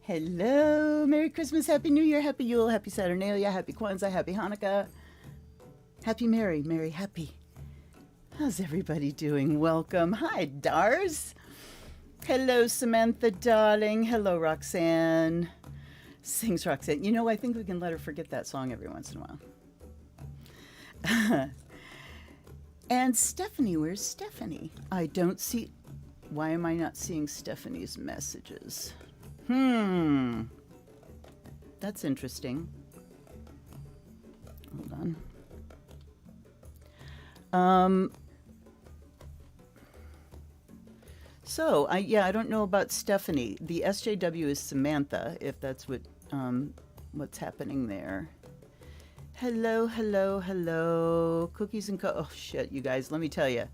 Hello, Merry Christmas, Happy New Year, Happy Yule, Happy Saturnalia, Happy Kwanzaa, Happy Hanukkah, Happy Merry, Merry Happy. How's everybody doing? Welcome. Hi, Dars. Hello, Samantha, darling. Hello, Roxanne. Sings Roxanne. You know, I think we can let her forget that song every once in a while. And Stephanie, where's Stephanie? I don't see, why am I not seeing Stephanie's messages? That's interesting. Hold on. So I don't know about Stephanie. The SJW is Samantha, if that's what's happening there. Hello, hello, hello. Cookies and oh shit, you guys, let me tell you.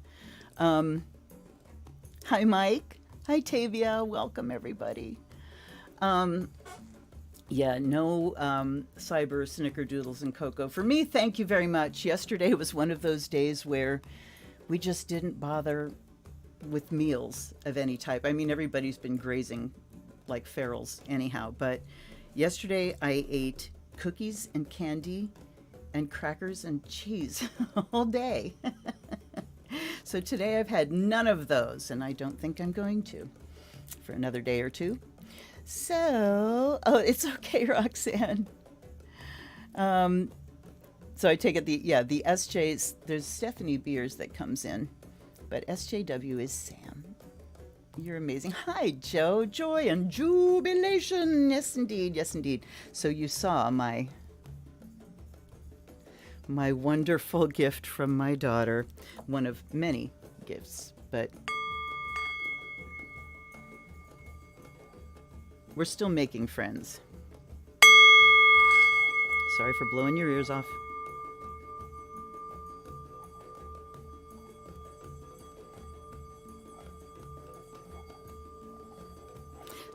Hi, Mike. Hi, Tavia. Welcome, everybody. No cyber snickerdoodles and cocoa. For me, thank you very much. Yesterday was one of those days where we just didn't bother with meals of any type. I mean, everybody's been grazing like ferals anyhow, but yesterday I ate cookies and candy and crackers and cheese all day. So today I've had none of those, and I don't think I'm going to for another day or two. So, it's okay, Roxanne. So I take it the SJs, there's Stephanie Beers that comes in, but SJW is Sam. You're amazing. Hi, Joe. Joy and jubilation. Yes, indeed. Yes, indeed. So you saw my wonderful gift from my daughter, one of many gifts, but we're still making friends. Sorry for blowing your ears off.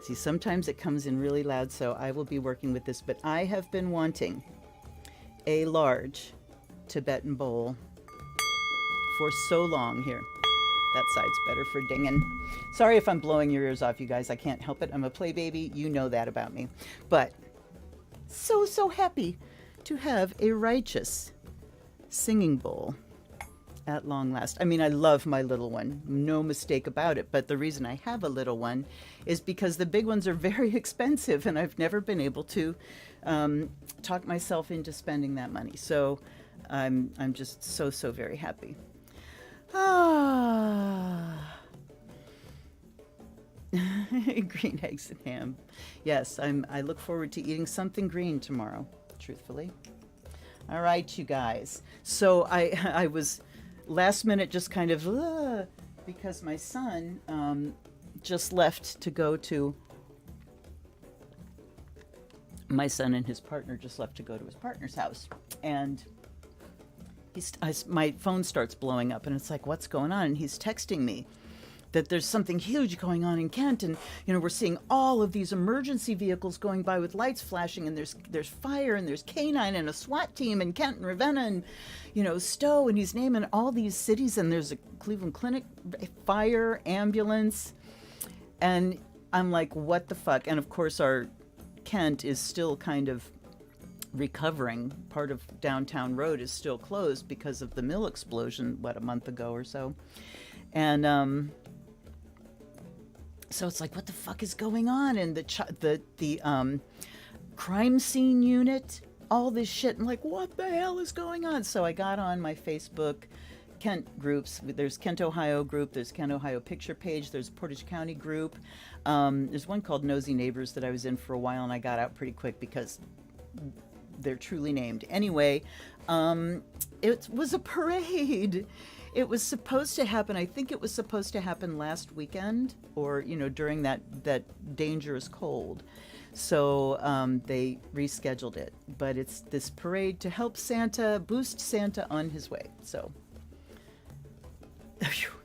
See, sometimes it comes in really loud, so I will be working with this, but I have been wanting a large Tibetan bowl for so long here. That side's better for dinging. Sorry if I'm blowing your ears off, you guys. I can't help it. I'm a play baby. You know that about me. But so happy to have a righteous singing bowl at long last. I mean, I love my little one. No mistake about it. But the reason I have a little one is because the big ones are very expensive, and I've never been able to talk myself into spending that money. So I'm just so very happy. Green eggs and ham. Yes, I look forward to eating something green tomorrow, truthfully. All right, you guys. So I was last minute just kind of because my son just left to go to my son and his partner just left to go to his partner's house, and my phone starts blowing up, and it's like, what's going on? And he's texting me that there's something huge going on in Kent, and we're seeing all of these emergency vehicles going by with lights flashing, and there's fire, and there's canine and a SWAT team in Kent and Ravenna and Stowe, and he's naming all these cities, and there's a Cleveland Clinic, fire, ambulance, and I'm like, what the fuck? And of course our Kent is still kind of recovering. Part of downtown road is still closed because of the mill explosion, a month ago or so. And so it's like, what the fuck is going on? And the crime scene unit, all this shit. I'm like, what the hell is going on? So I got on my Facebook Kent groups. There's Kent, Ohio group. There's Kent, Ohio picture page. There's Portage County group. There's one called Nosy Neighbors that I was in for a while, and I got out pretty quick because they're truly named. Anyway, it was a parade. It was supposed to happen, I think it was supposed to happen last weekend, or, during that dangerous cold. So they rescheduled it. But it's this parade to help Santa, boost Santa on his way. So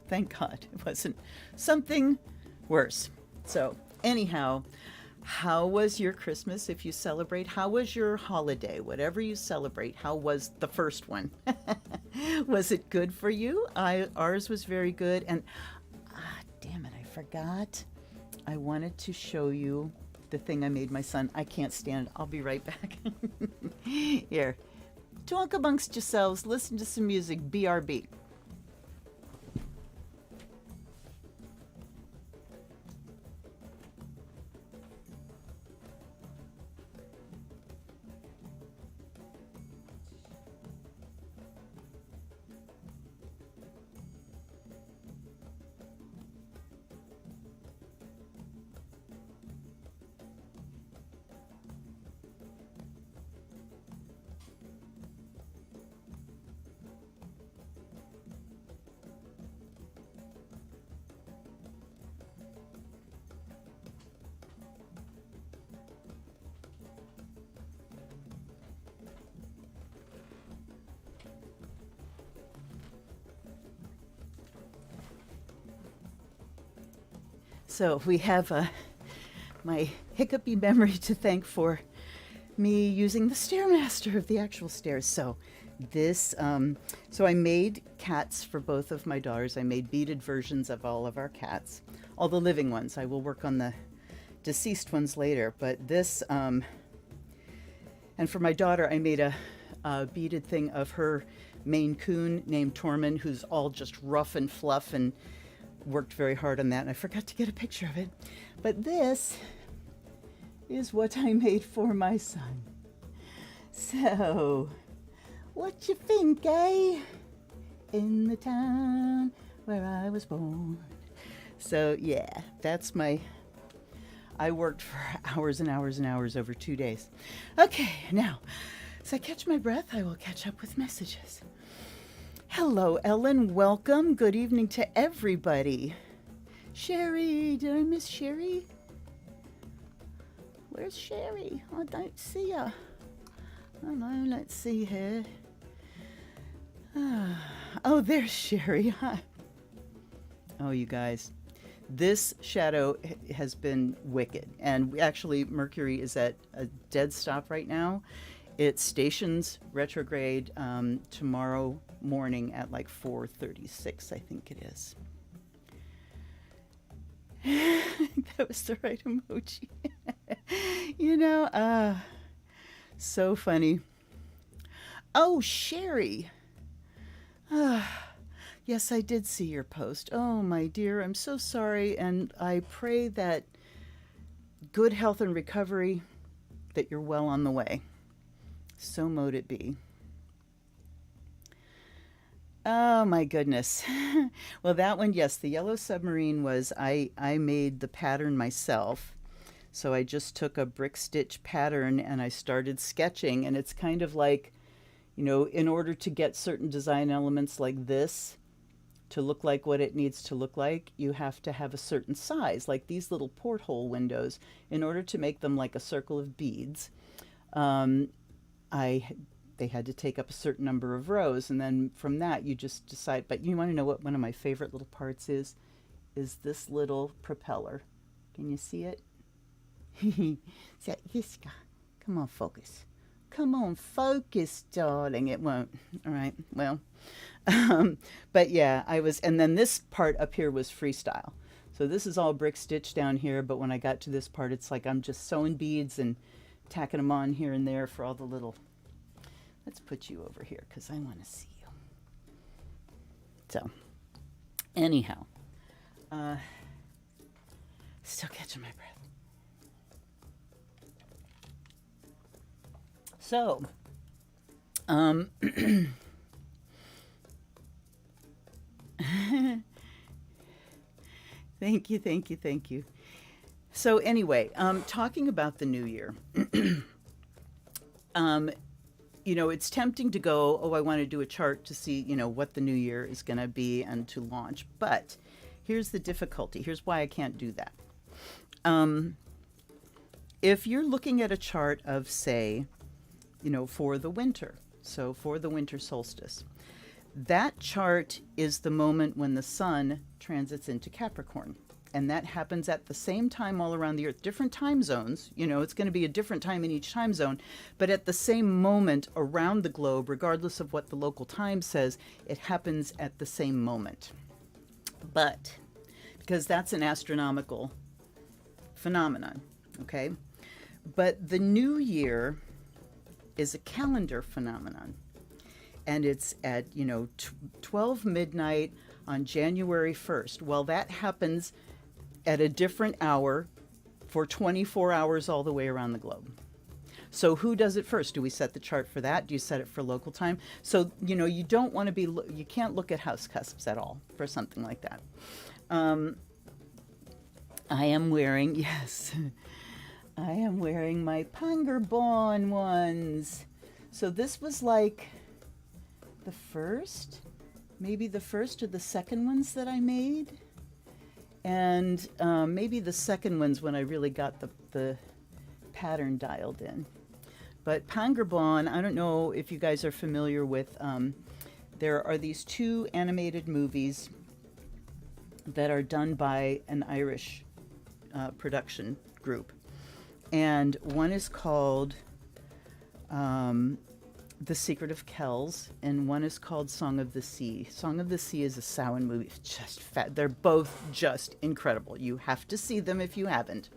thank God it wasn't something worse. So anyhow, how was your Christmas if you celebrate? How was your holiday? Whatever you celebrate, how was the first one? Was it good for you? Ours was very good. And damn it, I forgot. I wanted to show you the thing I made my son. I can't stand it. I'll be right back. Here. Talk amongst yourselves. Listen to some music. BRB. So we have my hiccupy memory to thank for me using the Stairmaster of the actual stairs. So this, so I made cats for both of my daughters. I made beaded versions of all of our cats, all the living ones. I will work on the deceased ones later, but this, and for my daughter, I made a beaded thing of her Maine Coon named Tormund, who's all just rough and fluff, and worked very hard on that, and I forgot to get a picture of it. But this is what I made for my son. So, what you think, eh? In the town where I was born. So yeah, that's I worked for hours and hours and hours over 2 days. Okay, now, as I catch my breath, I will catch up with messages. Hello, Ellen. Welcome. Good evening to everybody. Sherry, did I miss Sherry? Where's Sherry? I don't see her. Oh no, let's see here. Oh, there's Sherry. Hi. Oh, you guys. This shadow has been wicked. And actually, Mercury is at a dead stop right now. It stations retrograde tomorrow morning at like 4:36, I think it is. That was the right emoji. You know, so funny. Oh, Sherry. Yes, I did see your post. Oh, my dear, I'm so sorry. And I pray that good health and recovery, that you're well on the way. So mote it be. Oh my goodness. Well, that one, yes, the Yellow Submarine was, I made the pattern myself. So I just took a brick stitch pattern and I started sketching, and it's kind of like, you know, in order to get certain design elements like this to look like what it needs to look like, you have to have a certain size, like these little porthole windows. In order to make them like a circle of beads, they had to take up a certain number of rows, and then from that you just decide. But you want to know what one of my favorite little parts is this little propeller. Can you see it? This guy. Come on, focus. Come on, focus, darling. It won't. All right, well. But yeah, and then this part up here was freestyle. So this is all brick stitch down here, but when I got to this part, it's like I'm just sewing beads and tacking them on here and there for all the little. Let's put you over here because I want to see you. So, anyhow, still catching my breath. So, thank you. So anyway, talking about the new year, you know, it's tempting to go, oh, I want to do a chart to see, you know, what the new year is going to be and to launch. But here's the difficulty. Here's why I can't do that. if you're looking at a chart of, say, for the winter, so for the winter solstice, that chart is the moment when the sun transits into Capricorn. And that happens at the same time all around the earth. Different time zones, it's going to be a different time in each time zone, but at the same moment around the globe, regardless of what the local time says, it happens at the same moment. But, because that's an astronomical phenomenon, okay? But the new year is a calendar phenomenon. And it's at, 12 midnight on January 1st. Well, that happens at a different hour for 24 hours all the way around the globe. So who does it first? Do we set the chart for that? Do you set it for local time? So, you don't want to be, you can't look at house cusps at all for something like that. I am wearing, yes, I am wearing my Pangerbon ones. So this was like the first, maybe the first or the second ones that I made. And maybe the second ones when I really got the pattern dialed in. But Pangerbon, I don't know if you guys are familiar with, there are these two animated movies that are done by an Irish production group. And one is called The Secret of Kells, and one is called Song of the Sea. Song of the Sea is a Samhain movie. It's just they're both just incredible. You have to see them if you haven't.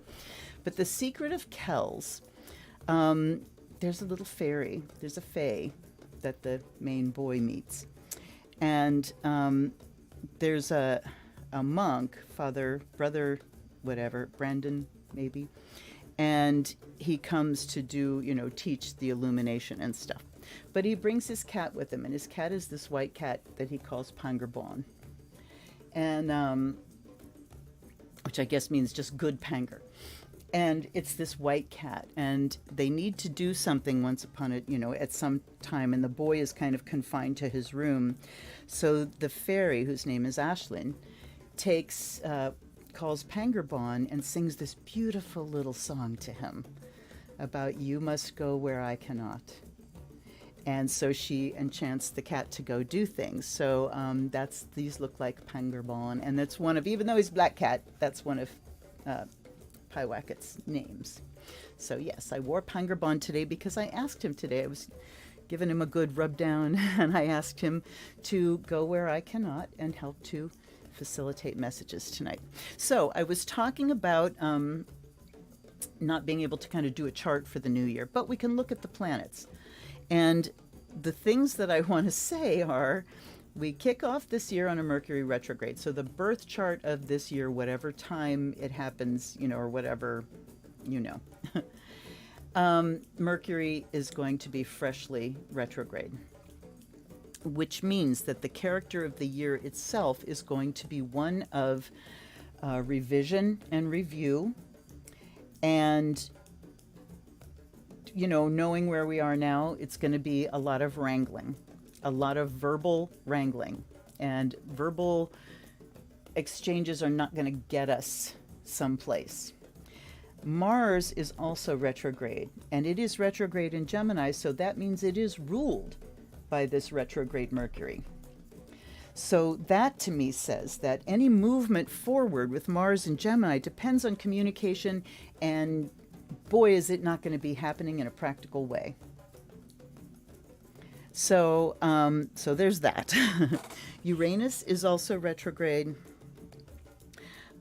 But The Secret of Kells, there's a little fairy. There's a fae that the main boy meets. And there's a monk, brother, whatever, Brandon, maybe. And he comes to do, teach the illumination and stuff. But he brings his cat with him, and his cat is this white cat that he calls Pangerbon. And, which I guess means just good panger. And it's this white cat, and they need to do something once upon it, at some time, and the boy is kind of confined to his room. So the fairy, whose name is Ashlyn, calls Pangerbon and sings this beautiful little song to him about "You must go where I cannot." And so she enchants the cat to go do things. So these look like Pangerbon, and that's one of, even though he's black cat, that's one of Pyewacket's names. So yes, I wore Pangerbon today because I asked him today. I was giving him a good rub down, and I asked him to go where I cannot and help to facilitate messages tonight. So I was talking about not being able to kind of do a chart for the new year, but we can look at the planets. And the things that I want to say are, we kick off this year on a Mercury retrograde. So the birth chart of this year, whatever time it happens, or whatever, Mercury is going to be freshly retrograde, which means that the character of the year itself is going to be one of revision and review, and knowing where we are now, it's going to be a lot of wrangling, a lot of verbal wrangling, and verbal exchanges are not going to get us someplace. Mars is also retrograde, and it is retrograde in Gemini, so that means it is ruled by this retrograde Mercury. So that to me says that any movement forward with Mars and Gemini depends on communication, and boy, is it not going to be happening in a practical way. So there's that. Uranus is also retrograde.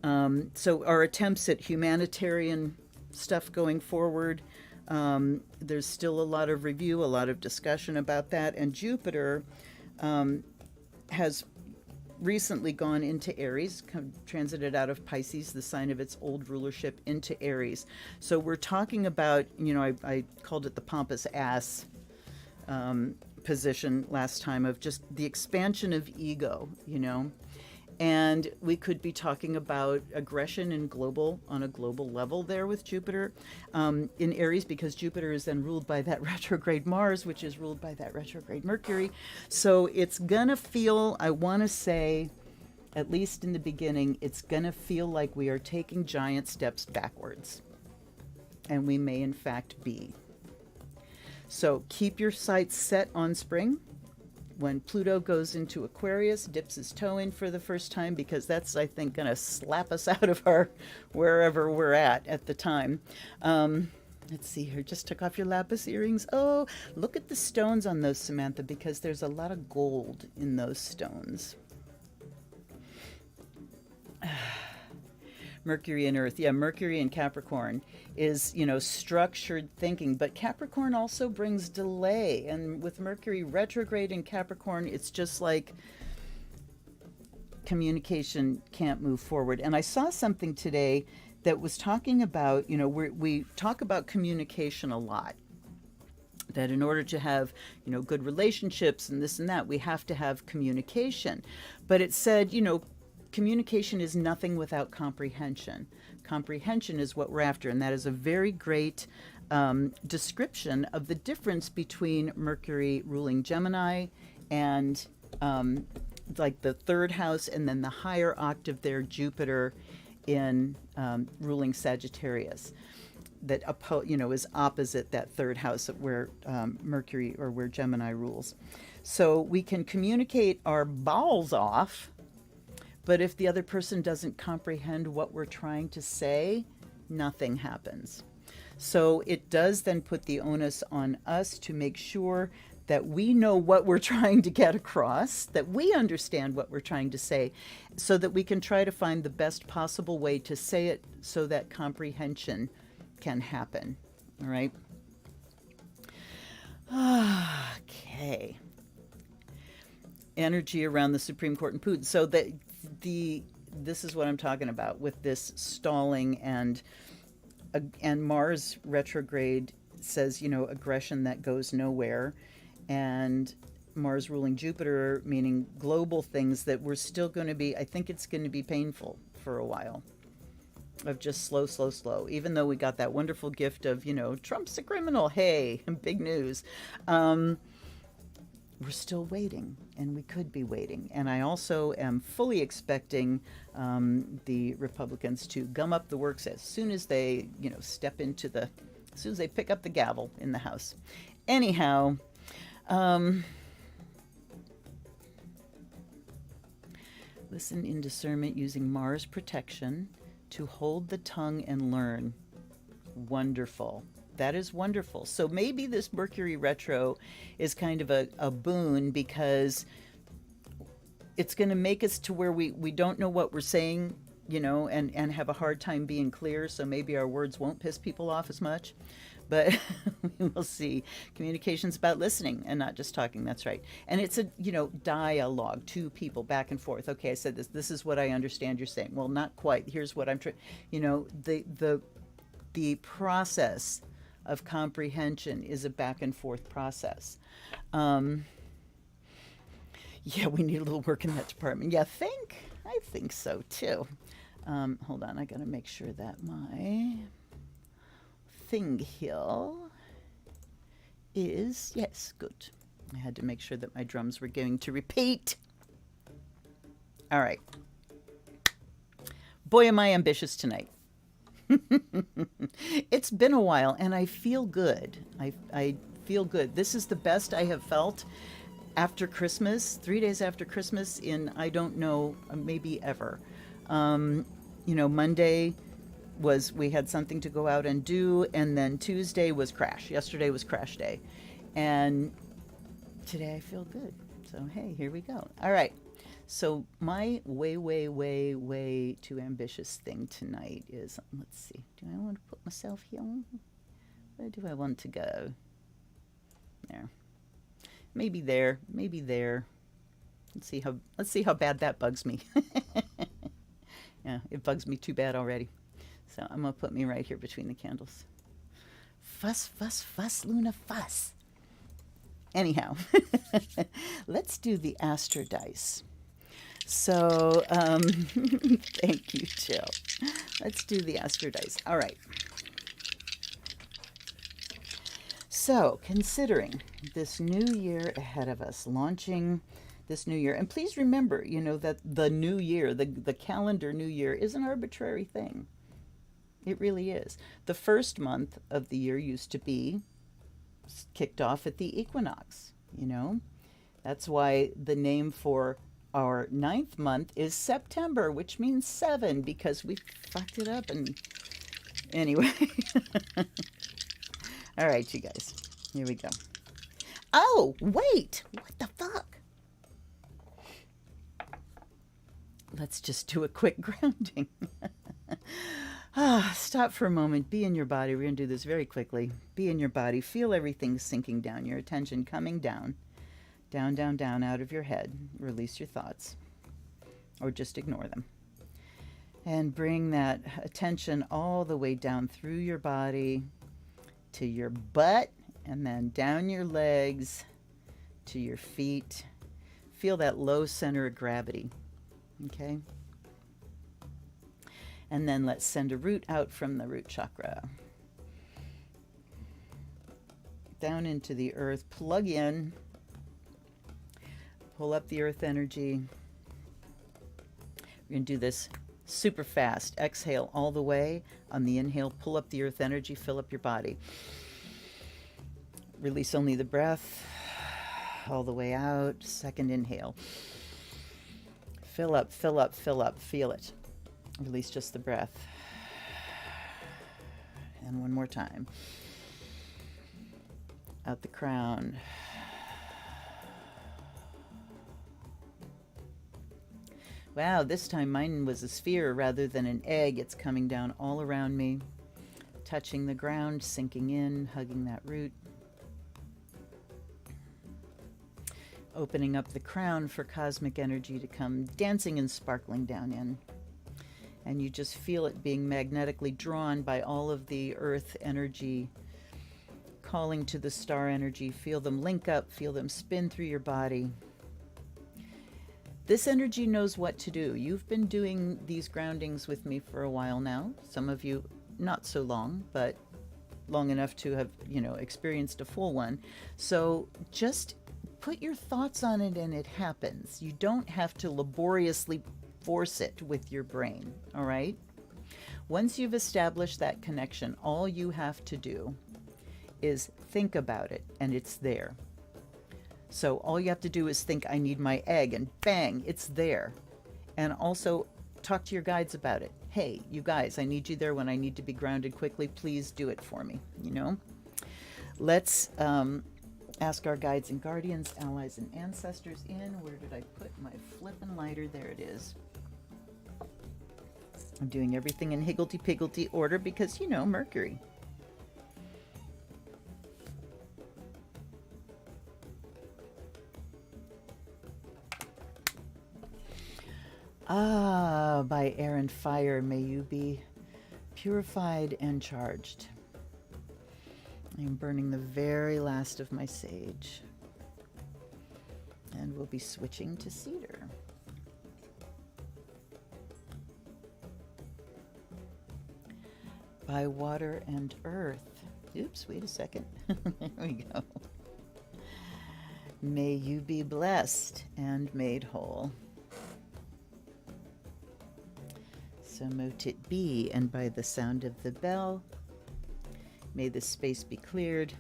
So our attempts at humanitarian stuff going forward, there's still a lot of review, a lot of discussion about that. And Jupiter has recently gone into Aries, transited out of Pisces, the sign of its old rulership, into Aries. So we're talking about, I called it the pompous ass position last time, of just the expansion of ego, and we could be talking about aggression on a global level there with Jupiter in Aries, because Jupiter is then ruled by that retrograde Mars, which is ruled by that retrograde Mercury. So it's gonna feel, I want to say, at least in the beginning, it's gonna feel like we are taking giant steps backwards. and we may in fact be. So keep your sights set on spring. When Pluto goes into Aquarius, dips his toe in for the first time, because that's, I think, going to slap us out of our wherever we're at the time. Let's see here. Just took off your lapis earrings. Oh, look at the stones on those, Samantha, because there's a lot of gold in those stones. Mercury and Earth. Yeah, Mercury and Capricorn is, structured thinking. But Capricorn also brings delay. And with Mercury retrograde in Capricorn, it's just like communication can't move forward. And I saw something today that was talking about, we talk about communication a lot. That in order to have, good relationships and this and that, we have to have communication. But it said, communication is nothing without comprehension. Comprehension is what we're after, and that is a very great description of the difference between Mercury ruling Gemini and like the third house, and then the higher octave there, Jupiter in ruling Sagittarius. That is opposite that third house where Mercury or where Gemini rules. So we can communicate our balls off, but if the other person doesn't comprehend what we're trying to say, nothing happens. So it does then put the onus on us to make sure that we know what we're trying to get across, that we understand what we're trying to say, so that we can try to find the best possible way to say it so that comprehension can happen. All right? Okay. Energy around the Supreme Court and Putin. So this is what I'm talking about with this stalling, and Mars retrograde says, aggression that goes nowhere, and Mars ruling Jupiter, meaning global things that we're still going to be, I think it's going to be painful for a while, of just slow, even though we got that wonderful gift of, Trump's a criminal, hey, big news. We're still waiting, and we could be waiting. And I also am fully expecting the Republicans to gum up the works as soon as they, step into as soon as they pick up the gavel in the House. Anyhow, listen in discernment using Mars protection to hold the tongue and learn. Wonderful. That is wonderful. So maybe this Mercury retro is kind of a boon, because it's going to make us to where we don't know what we're saying, and have a hard time being clear. So maybe our words won't piss people off as much, but we will see. Communication's about listening and not just talking. That's right. And it's a, dialogue, two people back and forth. Okay, I said this. This is what I understand you're saying. Well, not quite. Here's what I'm trying, the process of comprehension is a back and forth process. Yeah, we need a little work in that department. Yeah, I think so too. Hold on, I gotta make sure that my thing here is, yes, good. I had to make sure that my drums were going to repeat. All right. Boy, am I ambitious tonight. It's been a while, and I feel good. I feel good. This is the best I have felt after Christmas, 3 days after Christmas, in, I don't know, maybe ever. Monday was, we had something to go out and do, and then Tuesday was crash. Yesterday was crash day. And today I feel good. So, hey, here we go. All right. So my way too ambitious thing tonight is, let's see, do I want to put myself here? Where do I want to go? There. Maybe there. Let's see how bad that bugs me. Yeah, it bugs me too bad already. So I'm going to put me right here between the candles. Fuss, Luna, fuss. Anyhow, let's do the Astro Dice. So, thank you, Jill. Let's do the Astro Dice. All right. So, considering this new year ahead of us, launching this new year, and please remember, that the new year, the calendar new year, is an arbitrary thing. It really is. The first month of the year used to be kicked off at the equinox, you know? That's why the name for our ninth month is September, which means seven, because we fucked it up. And anyway, all right, you guys, here we go. Oh, wait, what the fuck? Let's just do a quick grounding. Stop for a moment. Be in your body. We're going to do this very quickly. Be in your body. Feel everything sinking down. Your attention coming down. Down, down, down out of your head. Release your thoughts. Or just ignore them. And bring that attention all the way down through your body to your butt. And then down your legs to your feet. Feel that low center of gravity. Okay? And then let's send a root out from the root chakra. Down into the earth. Plug in. Pull up the earth energy. We're going to do this super fast. Exhale all the way. On the inhale, pull up the earth energy. Fill up your body. Release only the breath. All the way out. Second inhale. Fill up, fill up, fill up. Feel it. Release just the breath. And one more time. Out the crown. Wow, this time mine was a sphere rather than an egg. It's coming down all around me, touching the ground, sinking in, hugging that root. Opening up the crown for cosmic energy to come dancing and sparkling down in. And you just feel it being magnetically drawn by all of the earth energy, calling to the star energy. Feel them link up, feel them spin through your body. This energy knows what to do. You've been doing these groundings with me for a while now. Some of you not so long, but long enough to have, experienced a full one. So just put your thoughts on it and it happens. You don't have to laboriously force it with your brain, all right? Once you've established that connection, all you have to do is think about it, and it's there. So all you have to do is think, I need my egg, and bang, it's there. And also talk to your guides about it. Hey, you guys, I need you there when I need to be grounded quickly. Please do it for me, Let's ask our guides and guardians, allies and ancestors in. Where did I put my flippin' lighter? There it is. I'm doing everything in higgledy-piggledy order because, Mercury. By air and fire, may you be purified and charged. I am burning the very last of my sage. And we'll be switching to cedar. By water and earth. Oops, wait a second. There we go. May you be blessed and made whole. So mote it be, and by the sound of the bell, may the space be cleared.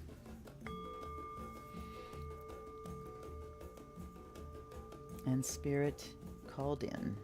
And spirit called in.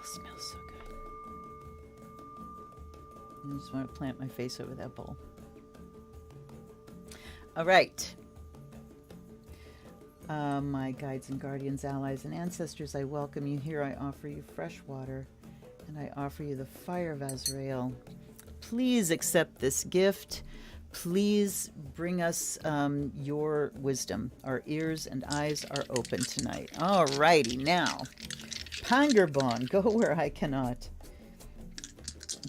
Smells so good. I just want to plant my face over that bowl. All right. My guides and guardians, allies and ancestors, I welcome you here. I offer you fresh water, and I offer you the fire of Azrael. Please accept this gift. Please bring us your wisdom. Our ears and eyes are open tonight. All righty, now. Pangerbon, go where I cannot.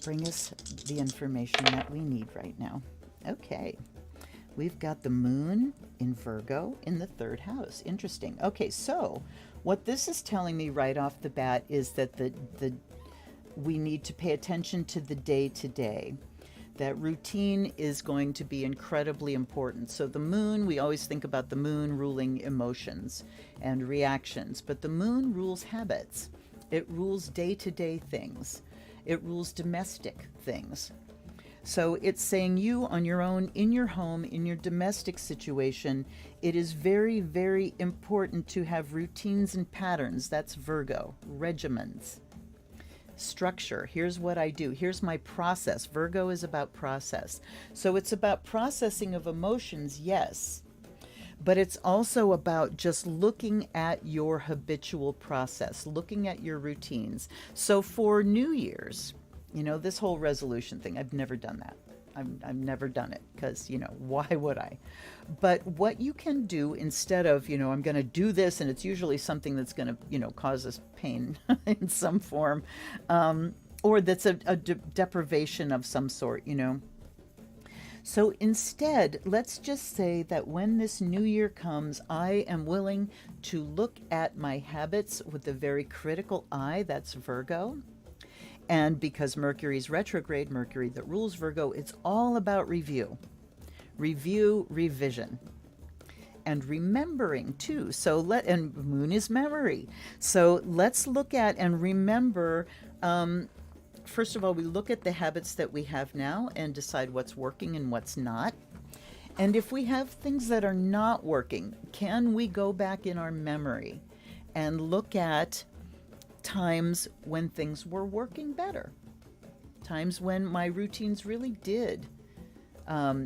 Bring us the information that we need right now. Okay. We've got the moon in Virgo in the third house. Interesting. Okay, so what this is telling me right off the bat is that we need to pay attention to the day to day. That routine is going to be incredibly important. So the moon, we always think about the moon ruling emotions and reactions, but the moon rules habits. It rules day-to-day things. It rules domestic things. So it's saying you on your own, in your home, in your domestic situation, it is very, very important to have routines and patterns. That's Virgo. Regimens. Structure. Here's what I do. Here's my process. Virgo is about process. So it's about processing of emotions, yes, but it's also about just looking at your habitual process, looking at your routines. So for New Year's, this whole resolution thing, I've never done that. I've never done it because, why would I? But what you can do instead of, I'm going to do this, and it's usually something that's going to, cause us pain in some form, or that's a deprivation of some sort, So instead, let's just say that when this new year comes, I am willing to look at my habits with a very critical eye. That's Virgo. And because Mercury's retrograde, Mercury that rules Virgo, it's all about review, revision, and remembering too. And moon is memory. So let's look at and remember. First of all, we look at the habits that we have now and decide what's working and what's not. And if we have things that are not working, can we go back in our memory and look at times when things were working better, times when my routines really did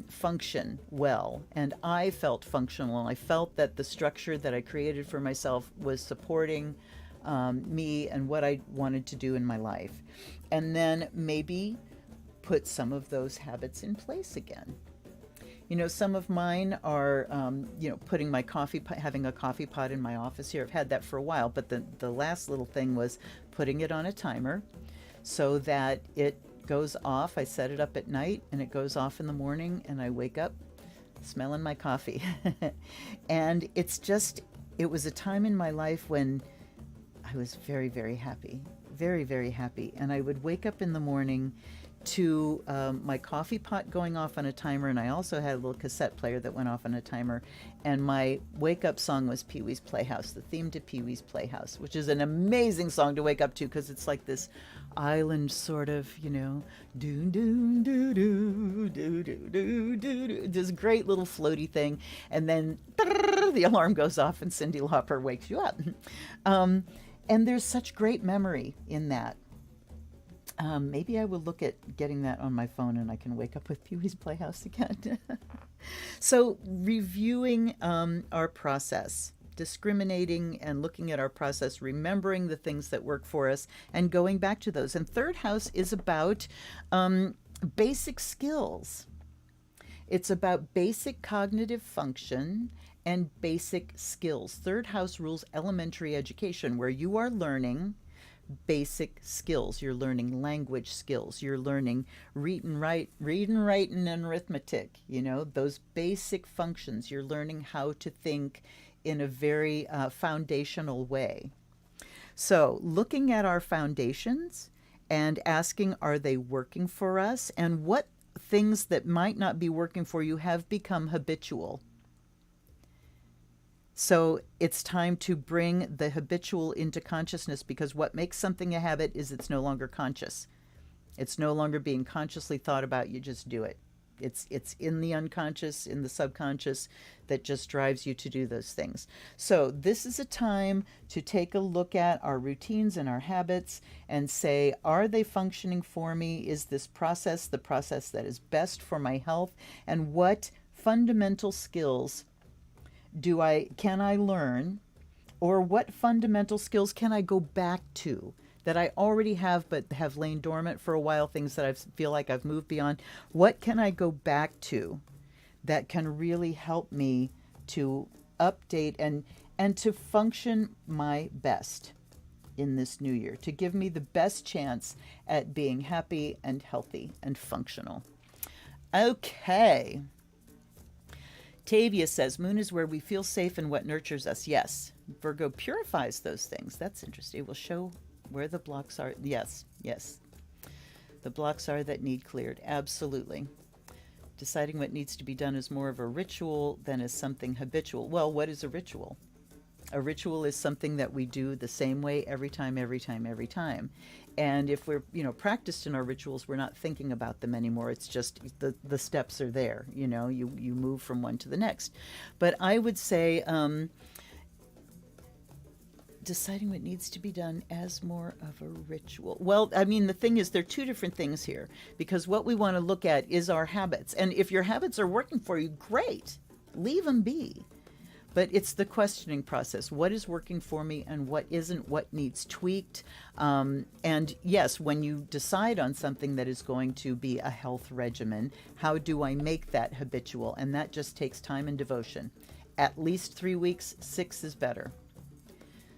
function well, and I felt functional. I felt that the structure that I created for myself was supporting me and what I wanted to do in my life. And then maybe put some of those habits in place again. Some of mine are, putting my coffee pot, having a coffee pot in my office here. I've had that for a while, but the last little thing was putting it on a timer so that it goes off. I set it up at night and it goes off in the morning, and I wake up smelling my coffee. And it was a time in my life when I was very, very happy, very, very happy. And I would wake up in the morning to my coffee pot going off on a timer, and I also had a little cassette player that went off on a timer, and my wake-up song was Pee-wee's Playhouse, the theme to Pee-wee's Playhouse, which is an amazing song to wake up to because it's like this island sort of, doo doo doo doo doo doo doo doo, this great little floaty thing, and then the alarm goes off and Cyndi Lauper wakes you up. And there's such great memory in that. Maybe I will look at getting that on my phone and I can wake up with Pee-wee's Playhouse again. So reviewing our process, discriminating and looking at our process, remembering the things that work for us and going back to those. And third house is about basic skills. It's about basic cognitive function and basic skills. Third house rules elementary education, where you are learning basic skills. You're learning language skills. You're learning reading, writing, and arithmetic. Those basic functions. You're learning how to think in a very foundational way. So looking at our foundations and asking, are they working for us? And what things that might not be working for you have become habitual. So it's time to bring the habitual into consciousness, because what makes something a habit is it's no longer conscious. It's no longer being consciously thought about. You just do it. It's in the unconscious, in the subconscious, that just drives you to do those things. So this is a time to take a look at our routines and our habits and say, are they functioning for me? Is this process the process that is best for my health? And what fundamental skills can I learn, or what fundamental skills can I go back to that I already have but have lain dormant for a while, things that I feel like I've moved beyond? What can I go back to that can really help me to update and to function my best in this new year, to give me the best chance at being happy and healthy and functional? Okay. Tavia says, moon is where we feel safe and what nurtures us. Yes. Virgo purifies those things. That's interesting. It will show where the blocks are. Yes, yes. The blocks are that need cleared. Absolutely. Deciding what needs to be done is more of a ritual than as something habitual. Well, what is a ritual? A ritual is something that we do the same way every time, every time, every time. And if we're, practiced in our rituals, we're not thinking about them anymore. It's just the steps are there. You move from one to the next. But I would say deciding what needs to be done as more of a ritual. Well, I mean, the thing is, there are two different things here, because what we want to look at is our habits. And if your habits are working for you, great, leave them be. But it's the questioning process. What is working for me and what isn't, what needs tweaked? And yes, when you decide on something that is going to be a health regimen, how do I make that habitual? And that just takes time and devotion. At least 3 weeks, 6 is better.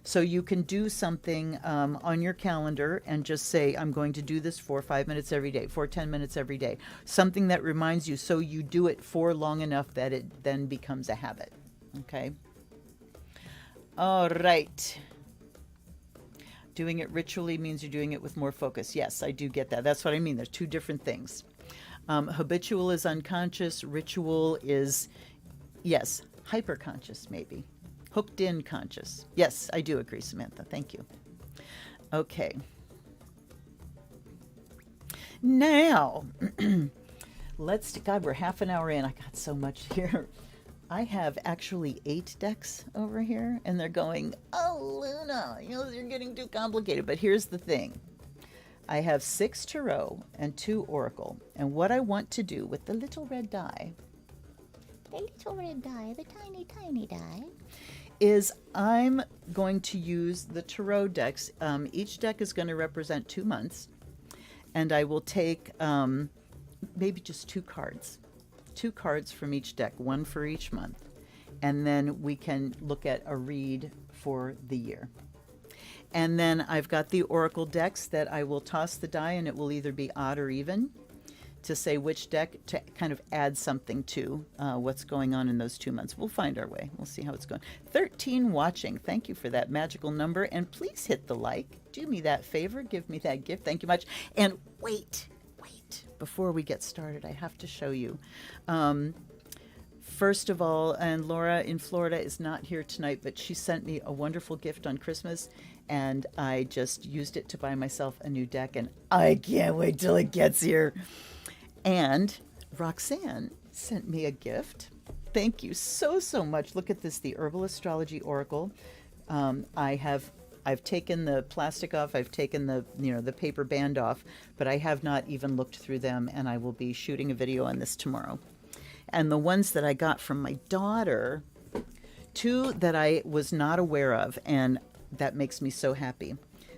So you can do something on your calendar and just say, I'm going to do this for 5 minutes every day, for 10 minutes every day. Something that reminds you, so you do it for long enough that it then becomes a habit. Okay. All right. Doing it ritually means you're doing it with more focus. Yes, I do get that. That's what I mean. There's two different things. Habitual is unconscious. Ritual is, yes, hyperconscious maybe. Hooked in conscious. Yes, I do agree, Samantha. Thank you. Okay. Now, God, we're half an hour in. I got so much here. I have actually 8 decks over here, and they're going, oh, Luna, you're getting too complicated. But here's the thing. I have 6 Tarot and 2 Oracle. And what I want to do with the little red die, the tiny, tiny die, is I'm going to use the Tarot decks. Each deck is going to represent 2 months. And I will take maybe just 2 cards. 2 cards from each deck, 1 for each month. And then we can look at a read for the year. And then I've got the Oracle decks that I will toss the die, and it will either be odd or even, to say which deck to kind of add something to what's going on in those 2 months. We'll find our way. We'll see how it's going. 13 watching. Thank you for that magical number. And please hit the like. Do me that favor. Give me that gift. Thank you much. And wait. Before we get started, I have to show you. First of all, and Laura in Florida is not here tonight, but she sent me a wonderful gift on Christmas, and I just used it to buy myself a new deck, and I can't wait till it gets here. And Roxanne sent me a gift. Thank you so much. Look at this, the Herbal Astrology Oracle. I've taken the plastic off, I've taken the paper band off, but I have not even looked through them, and I will be shooting a video on this tomorrow. And the ones that I got from my daughter, 2 that I was not aware of, and that makes me so happy.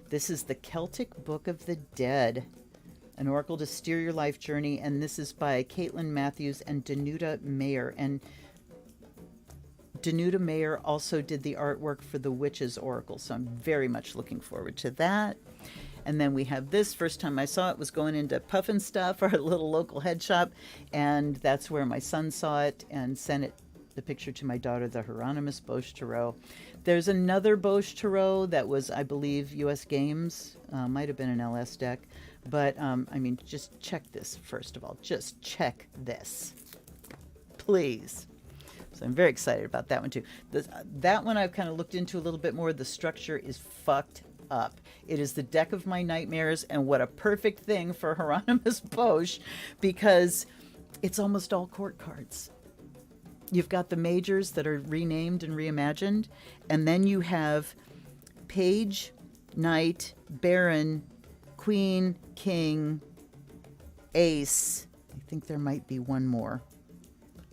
This is the Celtic Book of the Dead, an oracle to steer your life journey, and this is by Caitlin Matthews and Danuta Mayer. And Danuta Mayer also did the artwork for the Witches Oracle, so I'm very much looking forward to that. And then we have this. First time I saw it was going into Puffin Stuff, our little local head shop, and that's where my son saw it and sent the picture to my daughter, the Hieronymus Bosch Tarot. There's another Bosch Tarot that was, I believe, U.S. Games, might have been an LS deck, but I mean, just check this first of all. Just check this, please. So I'm very excited about that one too. That one I've kind of looked into a little bit more. The structure is fucked up. It is the deck of my nightmares, and what a perfect thing for Hieronymus Bosch, because it's almost all court cards. You've got the majors that are renamed and reimagined, and then you have page, knight, baron, queen, king, ace. I think there might be one more,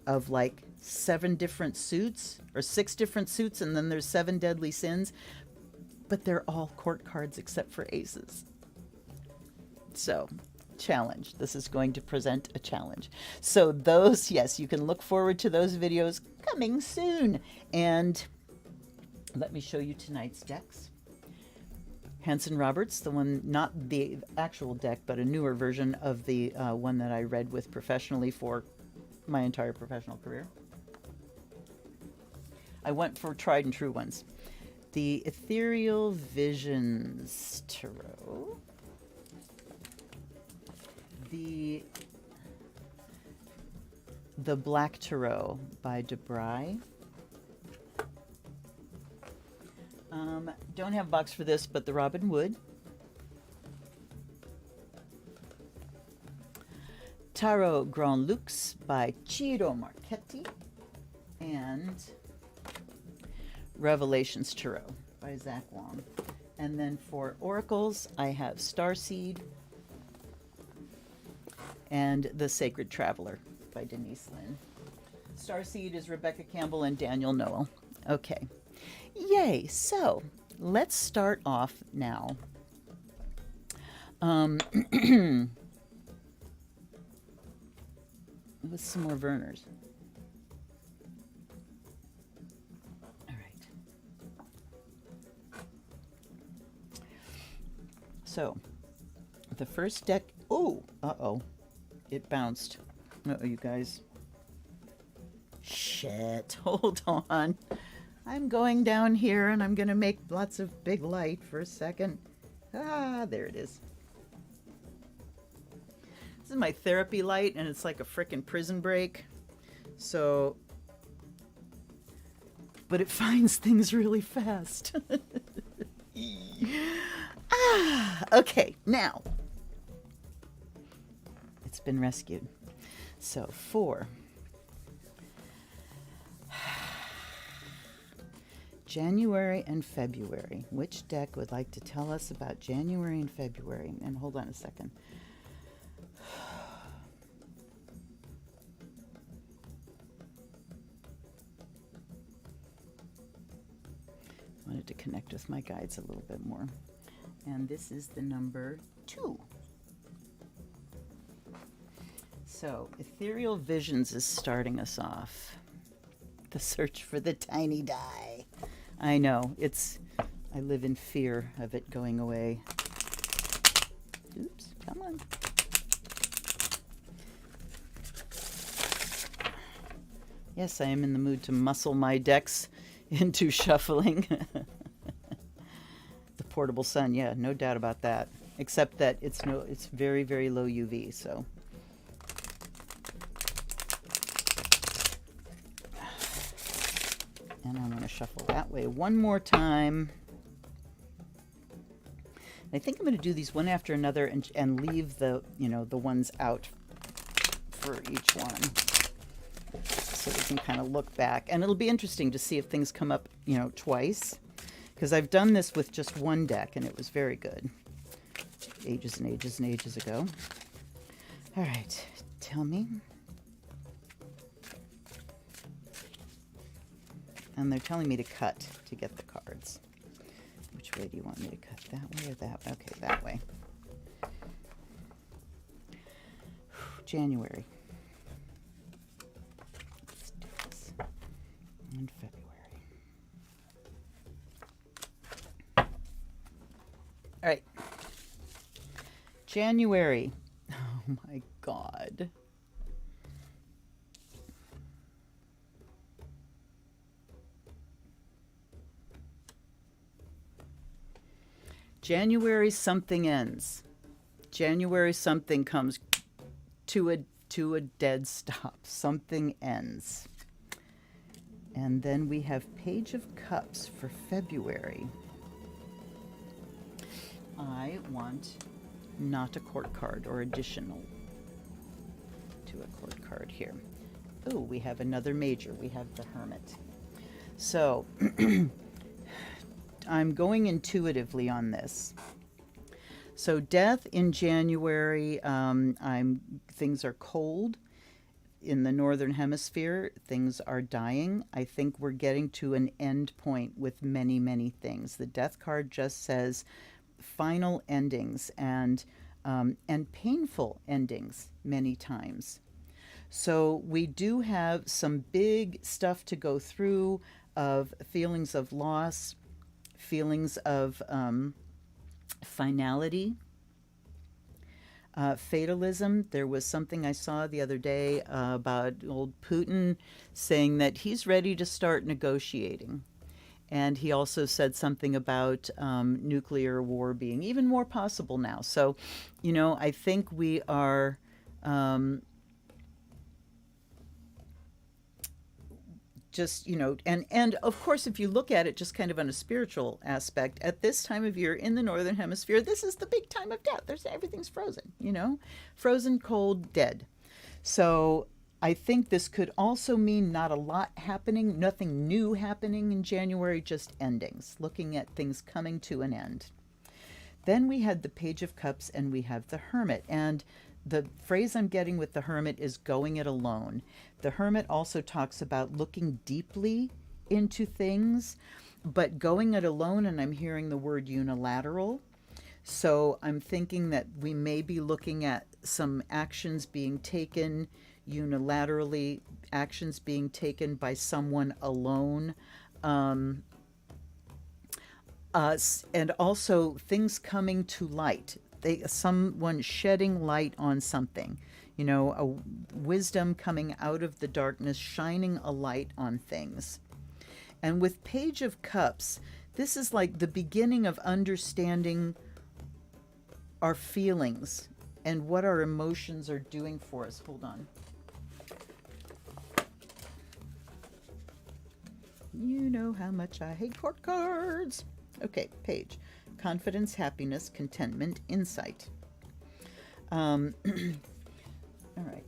of like 7 different suits or 6 different suits, and then there's 7 deadly sins, but they're all court cards except for aces. So, challenge. This is going to present a challenge. So those, yes, you can look forward to those videos coming soon. And let me show you tonight's decks. Hanson Roberts, the one, not the actual deck, but a newer version of the one that I read with professionally for my entire professional career. I went for tried and true ones. The Ethereal Visions Tarot. The Black Tarot by DeBry. Don't have a box for this, but the Robin Wood. Tarot Grand Lux by Ciro Marchetti. And Revelations Tarot by Zach Wong. And then for oracles, I have Starseed and The Sacred Traveler by Denise Lynn. Starseed is Rebecca Campbell and Daniel Noel. Okay. Yay. So let's start off now. With some more Verners. All right. So the first deck. Oh, uh-oh. It bounced. Uh-oh, you guys. Shit. Hold on. I'm going down here and I'm going to make lots of big light for a second. Ah, there it is. This is my therapy light and it's like a frickin' prison break. So, but it finds things really fast. Okay, now. It's been rescued. So, 4. January and February. Which deck would like to tell us about January and February? And hold on a second. Wanted to connect with my guides a little bit more. And this is the number 2. So, Ethereal Visions is starting us off. The search for the tiny die. I know, I live in fear of it going away. Oops, come on. Yes, I am in the mood to muscle my decks into shuffling. The portable sun, yeah, no doubt about that. Except that it's very, very low UV, so. And I'm going to shuffle that way one more time. I think I'm going to do these one after another and leave the ones out for each one. So we can kind of look back. And it'll be interesting to see if things come up, twice. Because I've done this with just one deck and it was very good. Ages and ages and ages ago. All right, tell me. And they're telling me to cut to get the cards. Which way do you want me to cut? That way or that way? Okay, that way. January. Let's do this. And February. All right. January. Oh my God. January something ends. January something comes to a dead stop. Something ends. And then we have Page of Cups for February. I want not a court card or additional to a court card here. Oh, we have another major. We have the Hermit. So I'm going intuitively on this. So death in January, things are cold. In the Northern Hemisphere, things are dying. I think we're getting to an end point with many, many things. The death card just says final endings and painful endings many times. So we do have some big stuff to go through of feelings of loss, feelings of finality. Fatalism. There was something I saw the other day about old Putin saying that he's ready to start negotiating. And he also said something about nuclear war being even more possible now. So, I think we are just, and of course, if you look at it just kind of on a spiritual aspect, at this time of year in the Northern Hemisphere, this is the big time of death. Everything's frozen, frozen, cold, dead. So I think this could also mean not a lot happening, nothing new happening in January, just endings, looking at things coming to an end. Then we had the Page of Cups and we have the Hermit. And the phrase I'm getting with the Hermit is going it alone. The Hermit also talks about looking deeply into things, but going it alone, and I'm hearing the word unilateral. So I'm thinking that we may be looking at some actions being taken unilaterally, actions being taken by someone alone, and also things coming to light. Someone shedding light on something, a wisdom coming out of the darkness, shining a light on things. And with Page of Cups, this is like the beginning of understanding our feelings and what our emotions are doing for us. Hold on. You know how much I hate court cards. Okay, Page. Confidence, happiness, contentment, insight. All right.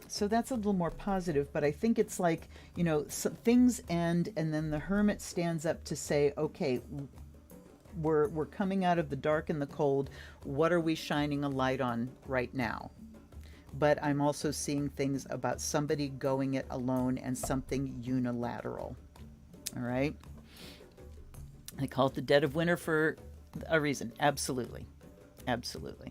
So that's a little more positive, but I think it's like, things end, and then the Hermit stands up to say, okay, we're coming out of the dark and the cold. What are we shining a light on right now? But I'm also seeing things about somebody going it alone and something unilateral. All right. I call it the dead of winter for a reason. Absolutely. Absolutely.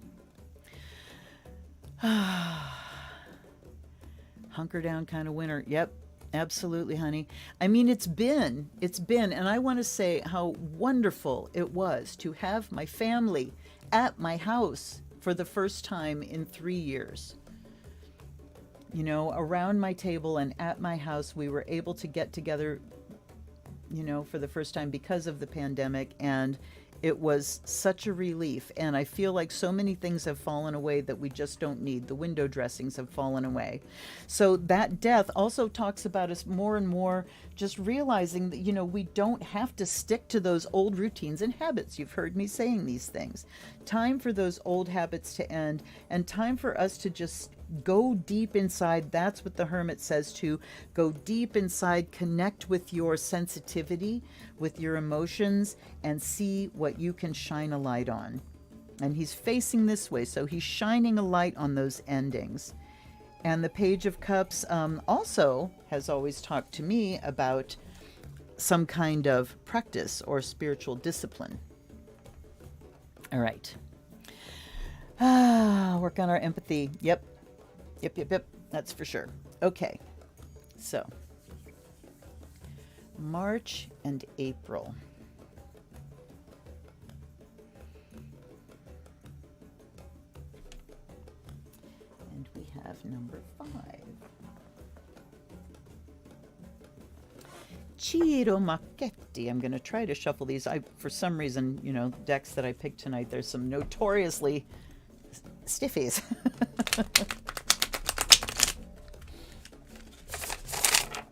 Hunker down kind of winter. Yep. Absolutely, honey. I mean, it's been, and I want to say how wonderful it was to have my family at my house for the first time in 3 years. Around my table and at my house, we were able to get together, for the first time because of the pandemic, and it was such a relief. And I feel like so many things have fallen away that we just don't need. The window dressings have fallen away. So that death also talks about us more and more just realizing that, we don't have to stick to those old routines and habits. You've heard me saying these things. Time for those old habits to end, and time for us to just go deep inside. That's what the Hermit says, to go deep inside, connect with your sensitivity, with your emotions, and see what you can shine a light on. And he's facing this way, so he's shining a light on those endings. And the Page of Cups also has always talked to me about some kind of practice or spiritual discipline. All right. Work on our empathy. Yep. That's for sure. Okay. So, March and April. And we have number 5. Ciro Macchetti. I'm going to try to shuffle these. For some reason, decks that I picked tonight, there's some notoriously stiffies.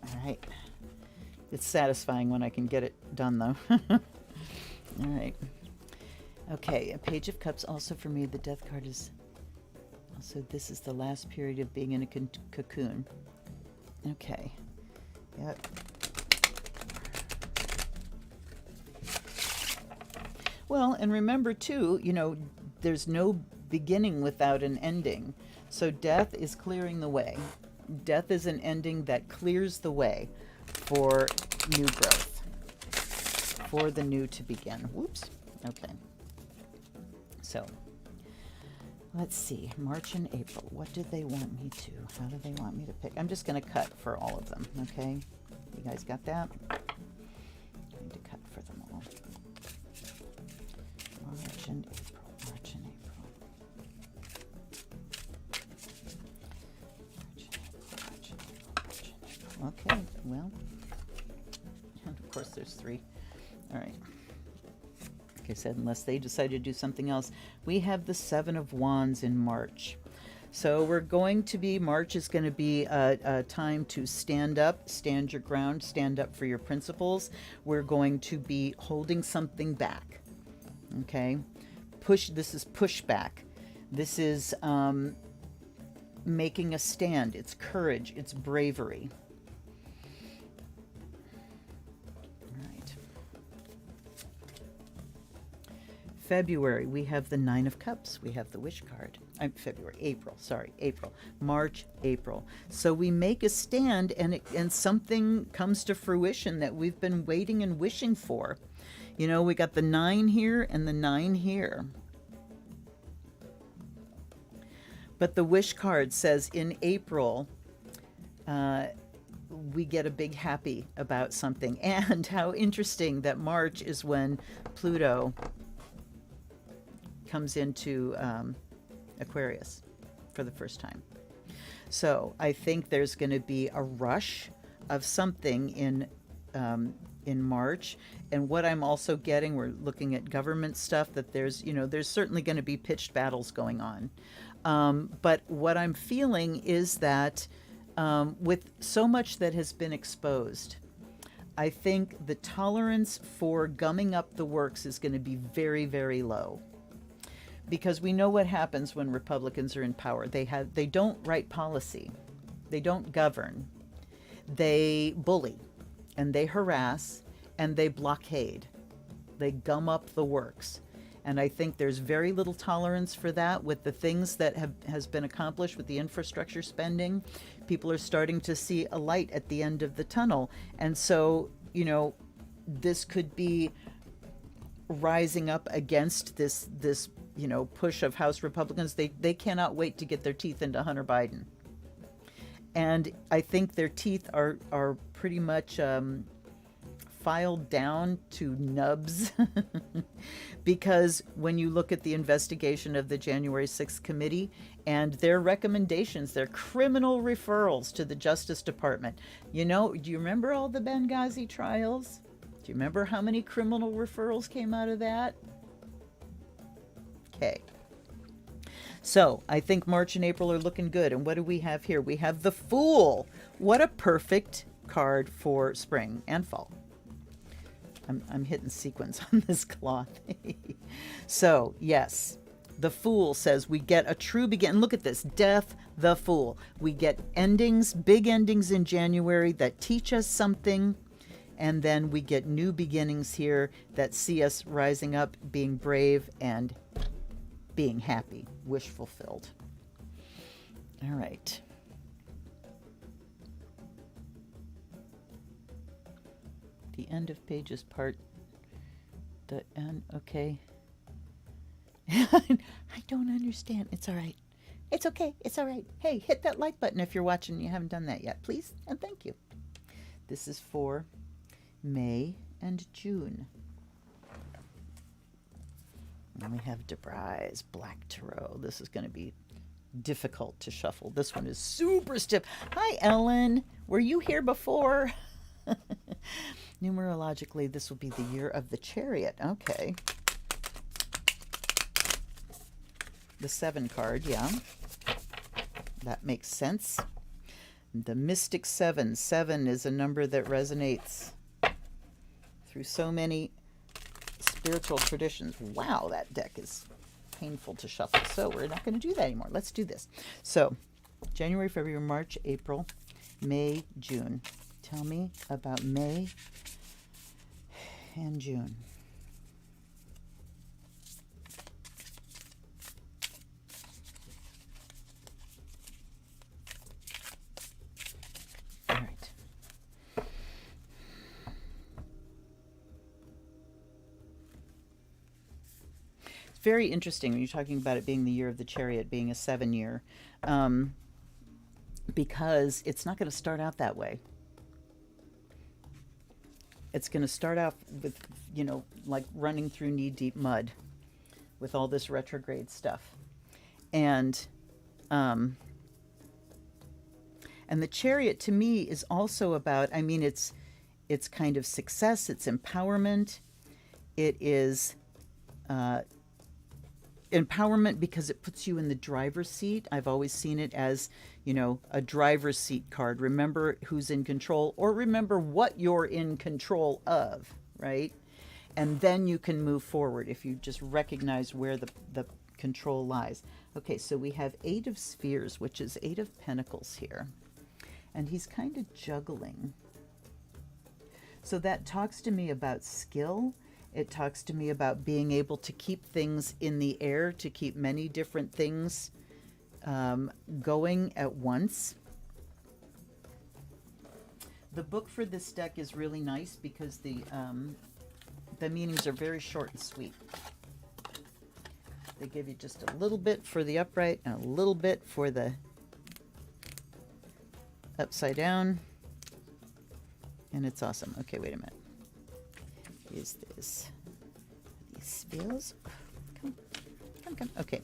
All right. It's satisfying when I can get it done, though. All right. Okay, a Page of Cups. Also for me, the Death card is also, this is the last period of being in a cocoon. Okay. Yep. Well, and remember, too, there's no beginning without an ending. So death is clearing the way. Death is an ending that clears the way for new growth, for the new to begin. Whoops. Okay. So, let's see. March and April. What did they want me to? How do they want me to pick? I'm just going to cut for all of them, okay? You guys got that? I need to cut for them all. March and April. March and April. Okay, well, and of course there's 3. All right. Like I said, unless they decide to do something else. We have the 7 of Wands in March. So we're going to be, March is going to be a time to stand up, stand your ground, stand up for your principles. We're going to be holding something back. Okay? This is pushback. This is making a stand. It's courage. It's bravery. February, we have the 9 of Cups. We have the Wish card. April. March, April. So we make a stand, and something comes to fruition that we've been waiting and wishing for. You know, we got the 9 here and the 9 here. But the Wish card says in April, we get a big happy about something. And how interesting that March is when Pluto comes into Aquarius for the first time. So I think there's going to be a rush of something in March. And what I'm also getting, we're looking at government stuff, that there's certainly going to be pitched battles going on. But what I'm feeling is that with so much that has been exposed, I think the tolerance for gumming up the works is going to be very, very low. Because we know what happens when Republicans are in power. They don't write policy. They don't govern. They bully, and they harass, and they blockade. They gum up the works. And I think there's very little tolerance for that with the things that has been accomplished with the infrastructure spending. People are starting to see a light at the end of the tunnel. And so, this could be rising up against this push of House Republicans. They cannot wait to get their teeth into Hunter Biden. And I think their teeth are pretty much filed down to nubs because when you look at the investigation of the January 6th committee and their recommendations, their criminal referrals to the Justice Department, do you remember all the Benghazi trials? Do you remember how many criminal referrals came out of that? Okay. So I think March and April are looking good. And what do we have here? We have the Fool. What a perfect card for spring and fall. I'm hitting sequins on this cloth. So, yes, the Fool says we get a true beginning. Look at this. Death, the Fool. We get endings, big endings in January that teach us something. And then we get new beginnings here that see us rising up, being brave, and being happy, wish fulfilled. All right. The end of pages part. The end, okay. I don't understand. It's all right. It's okay. It's all right. Hey, hit that like button if you're watching and you haven't done that yet, please. And thank you. This is for May and June. And we have Debris, Black Tarot. This is going to be difficult to shuffle. This one is super stiff. Hi, Ellen. Were you here before? Numerologically, this will be the year of the Chariot. Okay. The 7 card, yeah. That makes sense. The Mystic 7. 7 is a number that resonates through so many spiritual traditions. Wow, that deck is painful to shuffle. So we're not going to do that anymore. Let's do this. So January, February, March, April, May, June. Tell me about May and June. All right. It's very interesting when you're talking about it being the year of the Chariot, being a 7-year, because it's not going to start out that way. It's going to start off with, like running through knee-deep mud with all this retrograde stuff. And And the Chariot to me is also about, I mean, it's kind of success, it's empowerment, it is empowerment because it puts you in the driver's seat. I've always seen it as, you know, a driver's seat card. Remember who's in control, or remember what you're in control of, right? And then you can move forward if you just recognize where the control lies. Okay, so we have 8 of Spheres, which is 8 of Pentacles here. And he's kind of juggling. So that talks to me about skill. It talks to me about being able to keep things in the air, to keep many different things going at once. The book for this deck is really nice because the meanings are very short and sweet. They give you just a little bit for the upright and a little bit for the upside down. And it's awesome. Okay, wait a minute. Is this these spells? Come. Okay.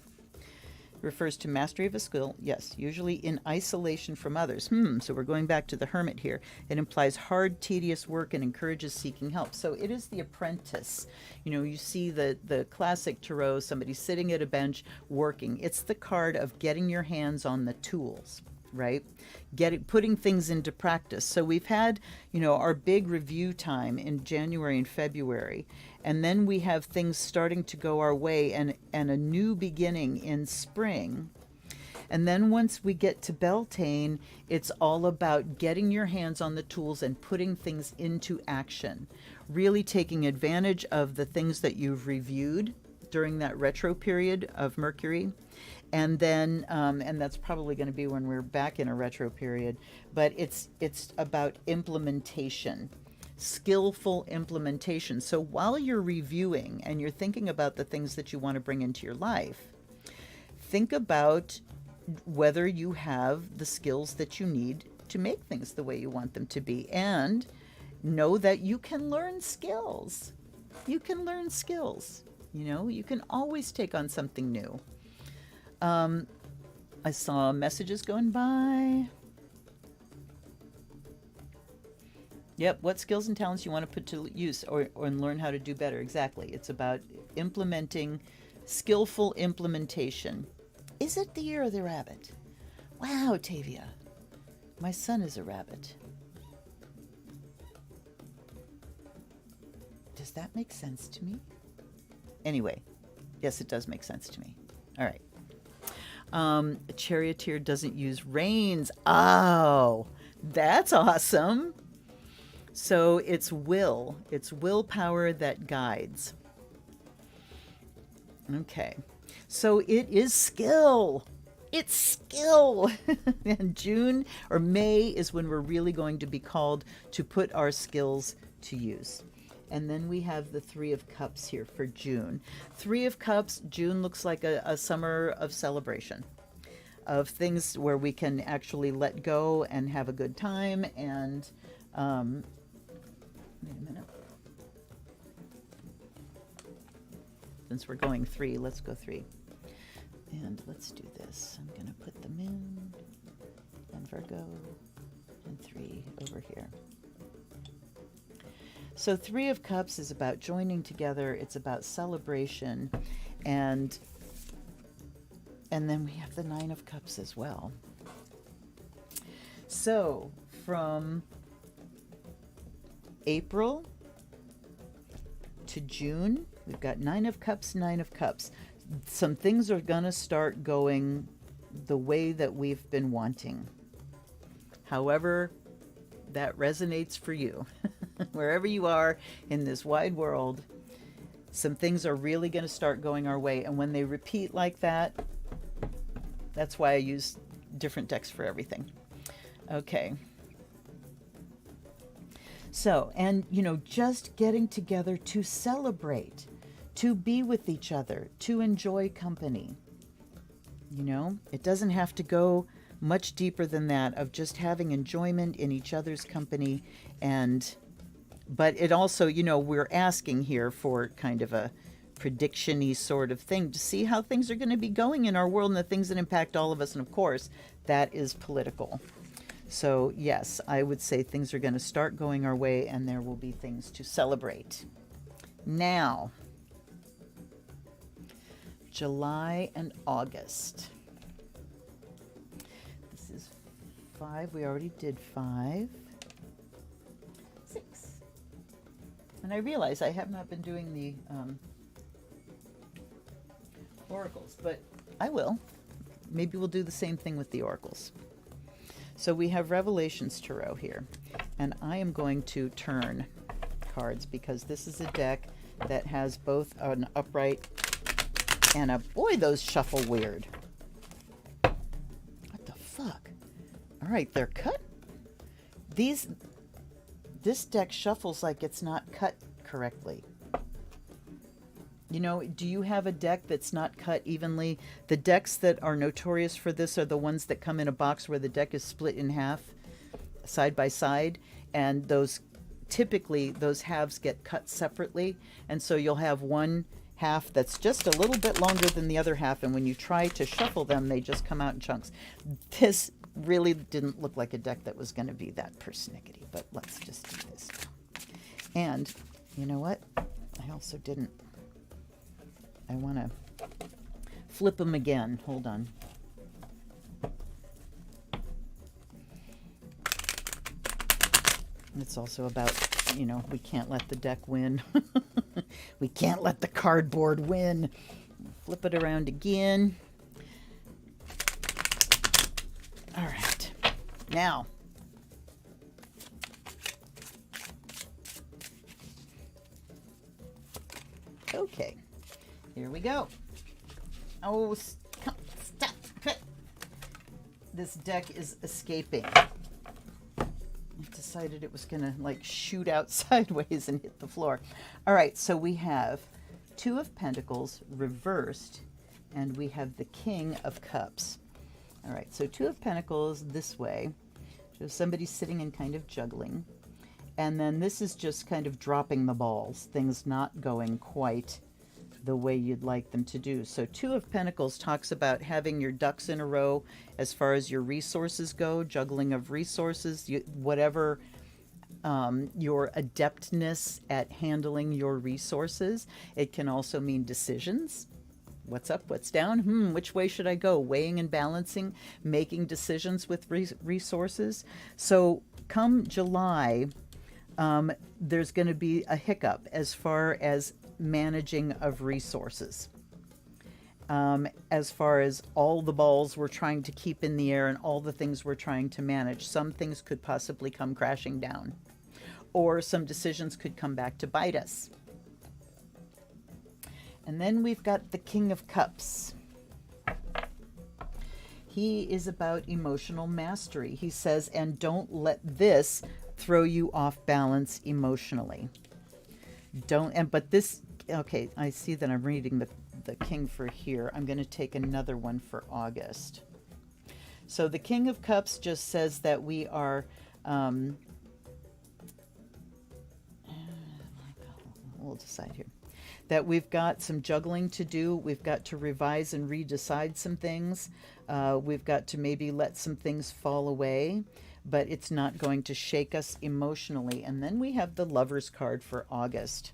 Refers to mastery of a skill. Yes, usually in isolation from others. So we're going back to the Hermit here. It implies hard, tedious work and encourages seeking help. So it is the apprentice. You know, you see the classic tarot, somebody sitting at a bench working. It's the card of getting your hands on the tools, right? Putting things into practice. So we've had, you know, our big review time in January and February, and then we have things starting to go our way and a new beginning in spring. And then once we get to Beltane, it's all about getting your hands on the tools and putting things into action, really taking advantage of the things that you've reviewed during that retro period of Mercury. And then, and that's probably going to be when we're back in a retro period, but it's about implementation, skillful implementation. So while you're reviewing and you're thinking about the things that you want to bring into your life, think about whether you have the skills that you need to make things the way you want them to be, and know that you can learn skills. You can learn skills. You know, you can always take on something new. I saw messages going by. Yep, what skills and talents you want to put to use or learn how to do better. Exactly. It's about implementing, skillful implementation. Is it the year of the rabbit? Wow, Tavia. My son is a rabbit. Does that make sense to me? Anyway, yes, it does make sense to me. All right. A charioteer doesn't use reins. Oh, that's awesome. So it's willpower that guides. Okay. So it is skill. It's skill. And June or May is when we're really going to be called to put our skills to use. And then we have the 3 of Cups here for June. 3 of Cups, June looks like a summer of celebration, of things where we can actually let go and have a good time. And, wait a minute. Since we're going 3, let's go 3. And let's do this. I'm going to put the Moon and Virgo and 3 over here. So 3 of Cups is about joining together. It's about celebration. And then we have the 9 of Cups as well. So from April to June, we've got 9 of Cups, 9 of Cups. Some things are going to start going the way that we've been wanting. However, that resonates for you. Wherever you are in this wide world, some things are really going to start going our way. And when they repeat like that, that's why I use different decks for everything. Okay. So, and you know, just getting together to celebrate, to be with each other, to enjoy company. You know, it doesn't have to go much deeper than that, of just having enjoyment in each other's company. But it also, you know, we're asking here for kind of a prediction-y sort of thing to see how things are going to be going in our world and the things that impact all of us. And of course, that is political. So yes, I would say things are going to start going our way and there will be things to celebrate. Now, July and August. This is 5. We already did 5. 6. And I realize I have not been doing the oracles, but I will. Maybe we'll do the same thing with the oracles. So we have Revelations Tarot here, and I am going to turn cards because this is a deck that has both an upright and a, boy, those shuffle weird. What the fuck? All right, they're cut. This deck shuffles like it's not cut correctly. You know, do you have a deck that's not cut evenly? The decks that are notorious for this are the ones that come in a box where the deck is split in half, side by side, and those typically those halves get cut separately, and so you'll have one half that's just a little bit longer than the other half, and when you try to shuffle them, they just come out in chunks. This really didn't look like a deck that was going to be that persnickety, but let's just do this. And you know what? I also didn't. I want to flip them again. Hold on. It's also about, you know, we can't let the deck win. We can't let the cardboard win. Flip it around again. All right. Now, okay. Here we go. Oh, stop. This deck is escaping. It decided it was going to like shoot out sideways and hit the floor. All right, so we have 2 of Pentacles reversed, and we have the King of Cups. All right, so 2 of Pentacles this way. So somebody's sitting and kind of juggling. And then this is just kind of dropping the balls, things not going quite the way you'd like them to do. So 2 of Pentacles talks about having your ducks in a row as far as your resources go, juggling of resources, whatever your adeptness at handling your resources. It can also mean decisions. What's up, what's down? Which way should I go? Weighing and balancing, making decisions with resources. So come July, there's going to be a hiccup as far as managing of resources. As far as all the balls we're trying to keep in the air and all the things we're trying to manage, some things could possibly come crashing down, or some decisions could come back to bite us. And then we've got the King of Cups. He is about emotional mastery. He says, and don't let this throw you off balance emotionally. But this, okay, I see that I'm reading the King for here. I'm going to take another one for August. So the King of Cups just says that we are, we'll decide here, that we've got some juggling to do. We've got to revise and redecide some things. We've got to maybe let some things fall away, but it's not going to shake us emotionally. And then we have the Lover's card for August.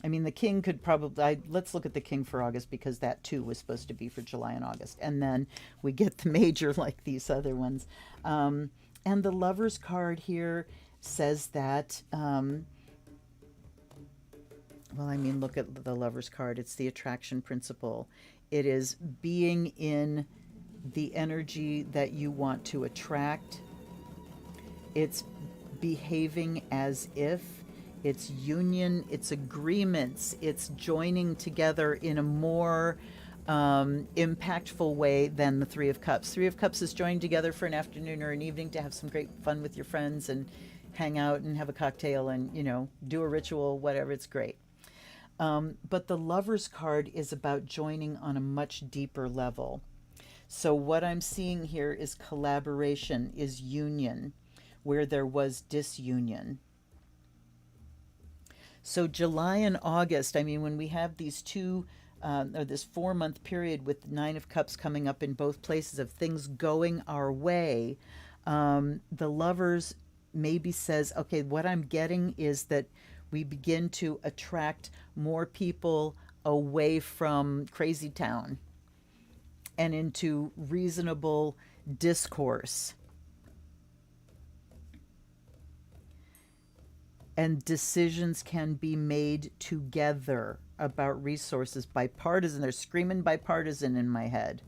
I mean, the King could probably, let's look at the King for August, because that too was supposed to be for July and August. And then we get the Major like these other ones. And the Lover's card here says that, well, I mean, look at the Lover's card. It's the attraction principle. It is being in the energy that you want to attract. It's behaving as if. It's union, it's agreements, it's joining together in a more impactful way than the Three of Cups. Three of Cups is joining together for an afternoon or an evening to have some great fun with your friends and hang out and have a cocktail and, you know, do a ritual, whatever. It's great. But the Lover's card is about joining on a much deeper level. So what I'm seeing here is collaboration, is union, where there was disunion. So July and August, I mean, when we have these two or this 4-month period with the Nine of Cups coming up in both places of things going our way, the Lovers maybe says, okay, what I'm getting is that we begin to attract more people away from crazy town and into reasonable discourse. And decisions can be made together about resources. Bipartisan, they're screaming bipartisan in my head.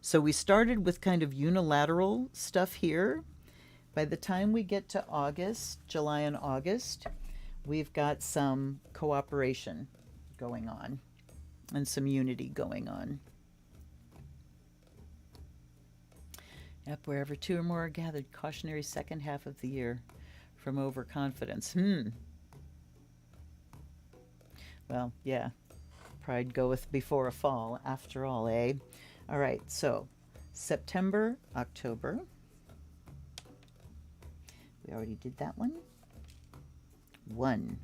So we started with kind of unilateral stuff here. By the time we get to August, July and August, we've got some cooperation going on and some unity going on. Yep, wherever two or more are gathered, cautionary second half of the year from overconfidence. Well, yeah, pride goeth before a fall, after all, eh? All right, so September, October. We already did that one. 1.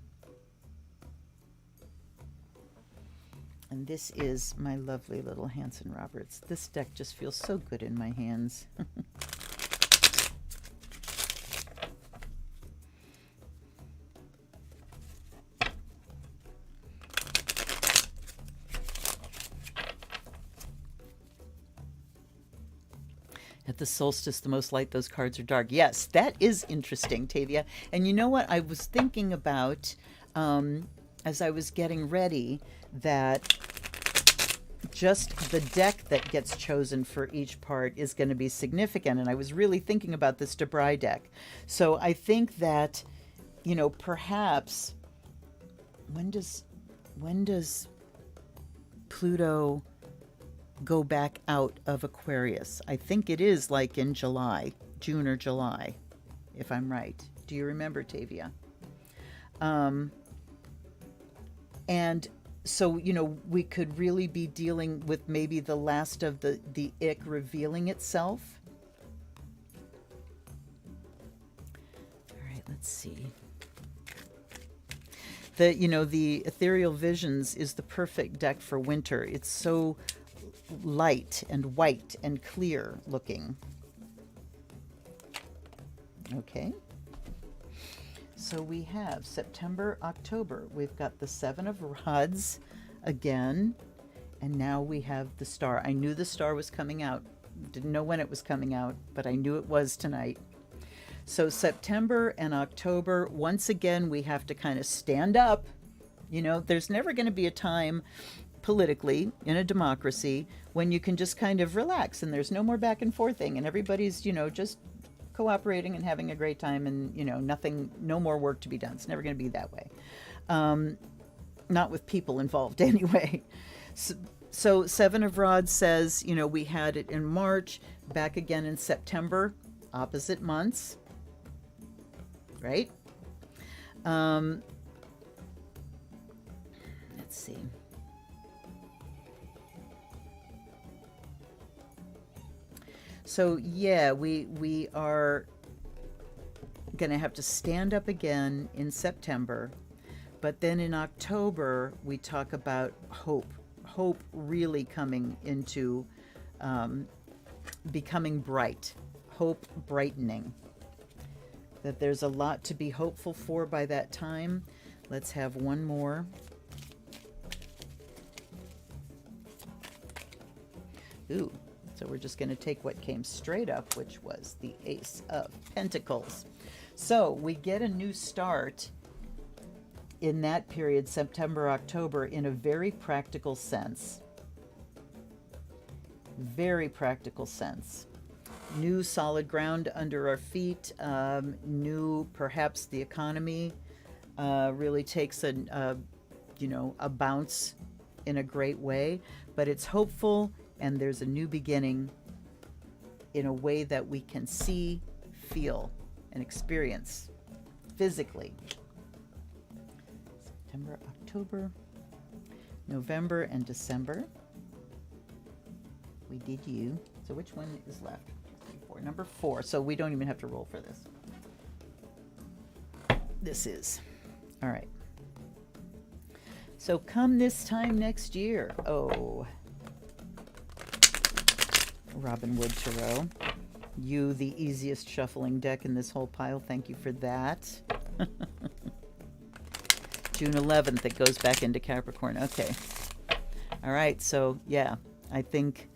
And this is my lovely little Hanson Roberts. This deck just feels so good in my hands. At the solstice, the most light, those cards are dark. Yes, that is interesting, Tavia. And you know what I was thinking about as I was getting ready, that just the deck that gets chosen for each part is going to be significant. And I was really thinking about this Debray deck. So I think that, you know, perhaps when does Pluto go back out of Aquarius? I think it is like in July, June or July, if I'm right. Do you remember, Tavia? And so, you know, we could really be dealing with maybe the last of the ick revealing itself. All right, let's see. The Ethereal Visions is the perfect deck for winter. It's so light and white and clear looking. Okay. So we have September, October. We've got the 7 of Rods again. And now we have the Star. I knew the Star was coming out. Didn't know when it was coming out, but I knew it was tonight. So September and October, once again, we have to kind of stand up. You know, there's never going to be a time politically in a democracy when you can just kind of relax and there's no more back and forthing and everybody's, you know, just cooperating and having a great time and, you know, no more work to be done. It's never going to be that way. Not with people involved anyway. So 7 of Rods says, you know, we had it in March, back again in September, opposite months, right? Let's see. So yeah, we are going to have to stand up again in September, but then in October we talk about hope really coming into becoming bright, hope brightening, that there's a lot to be hopeful for by that time. Let's have one more. Ooh. So we're just going to take what came straight up, which was the Ace of Pentacles. So we get a new start in that period, September, October, in a very practical sense. Very practical sense. New solid ground under our feet. New, perhaps the economy really takes a bounce in a great way. But it's hopeful. And there's a new beginning in a way that we can see, feel, and experience physically. September, October, November, and December. We did you. So which one is left? 3, 4. Number 4. So we don't even have to roll for this. This is. All right. So come this time next year. Oh, Robin Wood Tarot. You, the easiest shuffling deck in this whole pile. Thank you for that. June 11th, it goes back into Capricorn. Okay. All right. So, yeah, I think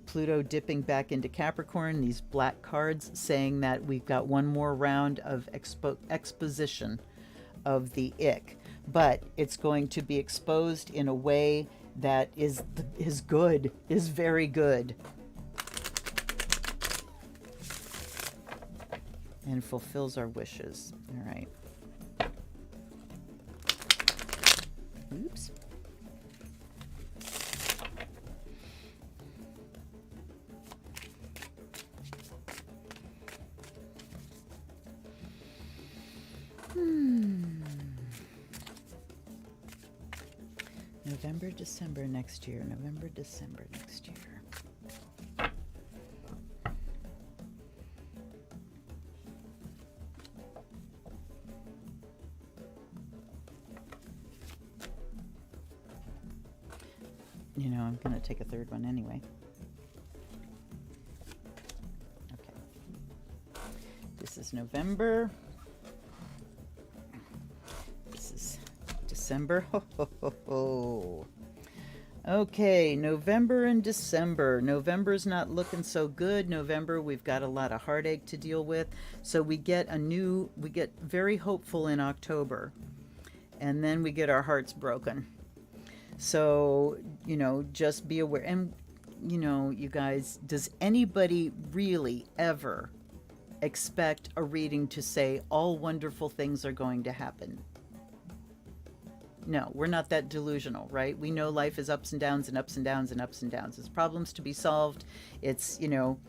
Pluto dipping back into Capricorn, these black cards saying that we've got one more round of exposition of the ick. But it's going to be exposed in a way that is good, is very good. And fulfills our wishes. All right. Oops. November, December next year. November, December next year. You know, I'm going to take a third one anyway. Okay. This is November. This is December. Ho, ho, ho, ho. Okay, November and December. November's not looking so good. November, we've got a lot of heartache to deal with. So we get very hopeful in October. And then we get our hearts broken. So, you know, just be aware. And, you know, you guys, does anybody really ever expect a reading to say all wonderful things are going to happen? No, we're not that delusional, right? We know life is ups and downs and ups and downs and ups and downs. It's problems to be solved. It's, you know,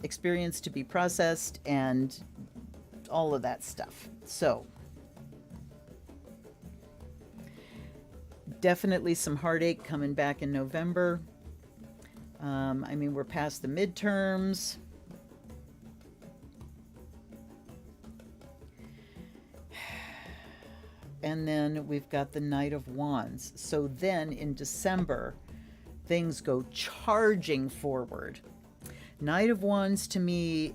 experience to be processed and all of that stuff. So, definitely some heartache coming back in November. I mean, we're past the midterms. And then we've got the Knight of Wands. So then in December, things go charging forward. Knight of Wands to me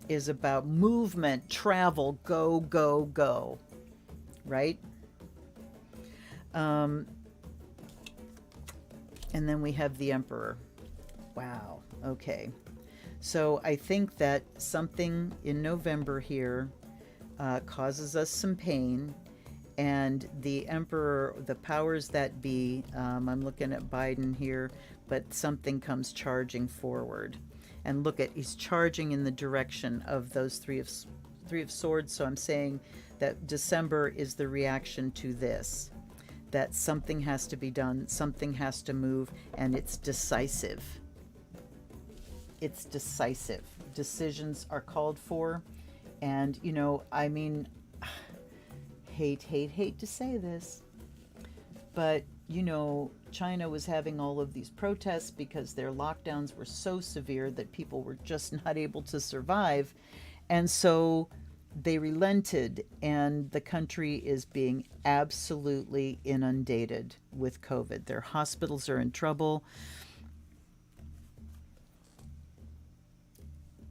is about movement, travel, go, go, go, right? And then we have the Emperor. Wow. Okay. So I think that something in November here causes us some pain. And the Emperor, the powers that be, I'm looking at Biden here, but something comes charging forward. And look at, he's charging in the direction of those three of Swords. So I'm saying that December is the reaction to this. That something has to be done, something has to move, and it's decisive. It's decisive. Decisions are called for. And, you know, I mean, hate to say this, but, you know, China was having all of these protests because their lockdowns were so severe that people were just not able to survive. And so they relented, and the country is being absolutely inundated with COVID. Their hospitals are in trouble.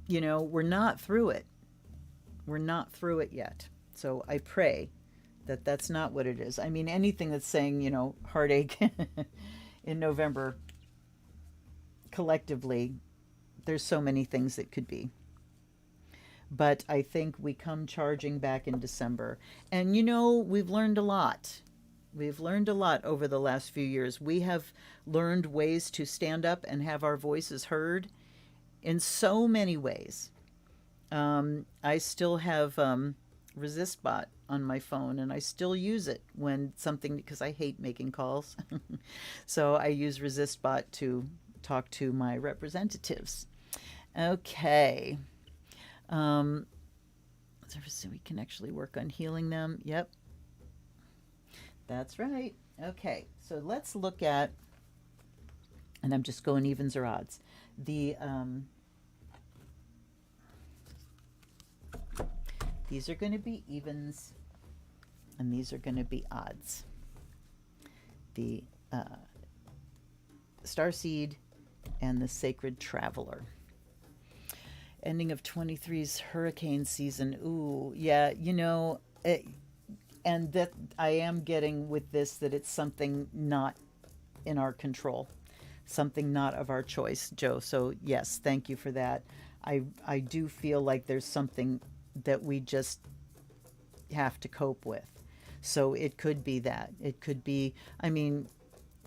You know, we're not through it. We're not through it yet. So I pray that that's not what it is. I mean, anything that's saying, you know, heartache in November, collectively, there's so many things it could be. But I think we come charging back in December. And, you know, we've learned a lot. We've learned a lot over the last few years. We have learned ways to stand up and have our voices heard in so many ways. I still have ResistBot on my phone, and I still use it when something, because I hate making calls. So I use ResistBot to talk to my representatives. Okay. So we can actually work on healing them. Yep. That's right. Okay. So let's look at, and I'm just going evens or odds. These are going to be evens. And these are going to be odds. The Starseed and the Sacred Traveler. Ending of 23's hurricane season. Ooh, yeah, you know, and that I am getting with this that it's something not in our control, something not of our choice, Joe. So yes, thank you for that. I do feel like there's something that we just have to cope with. So it could be that. It could be, I mean,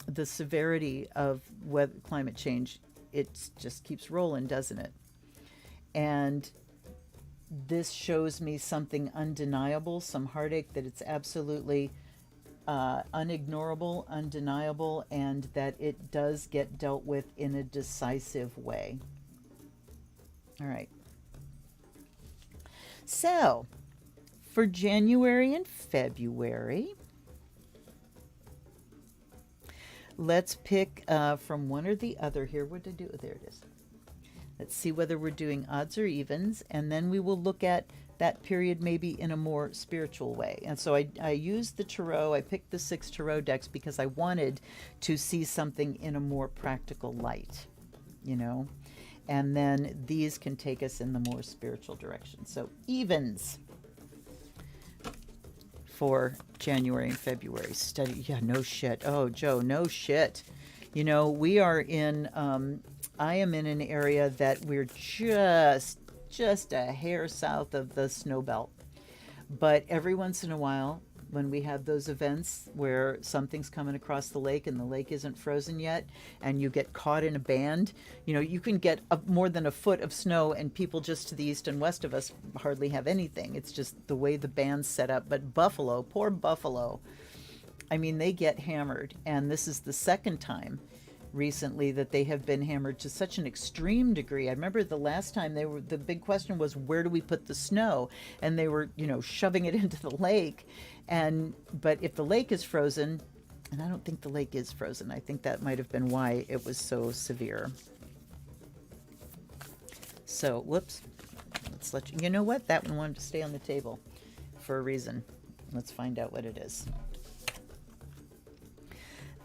the severity of weather, climate change, it just keeps rolling, doesn't it? And this shows me something undeniable, some heartache that it's absolutely unignorable, undeniable, and that it does get dealt with in a decisive way. All right. So, for January and February, let's pick from one or the other here. What did I do? There it is. Let's see whether we're doing odds or evens, and then we will look at that period maybe in a more spiritual way. And so I used the tarot. I picked the 6 tarot decks because I wanted to see something in a more practical light, you know. And then these can take us in the more spiritual direction. So evens for January and February. Study, yeah, no shit. Oh, Joe, no shit. You know, we are in, I am in an area that we're just a hair south of the snow belt. But every once in a while, when we have those events where something's coming across the lake and the lake isn't frozen yet, and you get caught in a band, you know, you can get more than a foot of snow, and people just to the east and west of us hardly have anything. It's just the way the band's set up. But Buffalo, poor Buffalo, I mean, they get hammered. And this is the second time recently that they have been hammered to such an extreme degree. I remember the last time the big question was, where do we put the snow? And they were, you know, shoving it into the lake. But if the lake is frozen, and I don't think the lake is frozen, I think that might have been why it was so severe. So, whoops, let's let you know what? That one wanted to stay on the table for a reason. Let's find out what it is.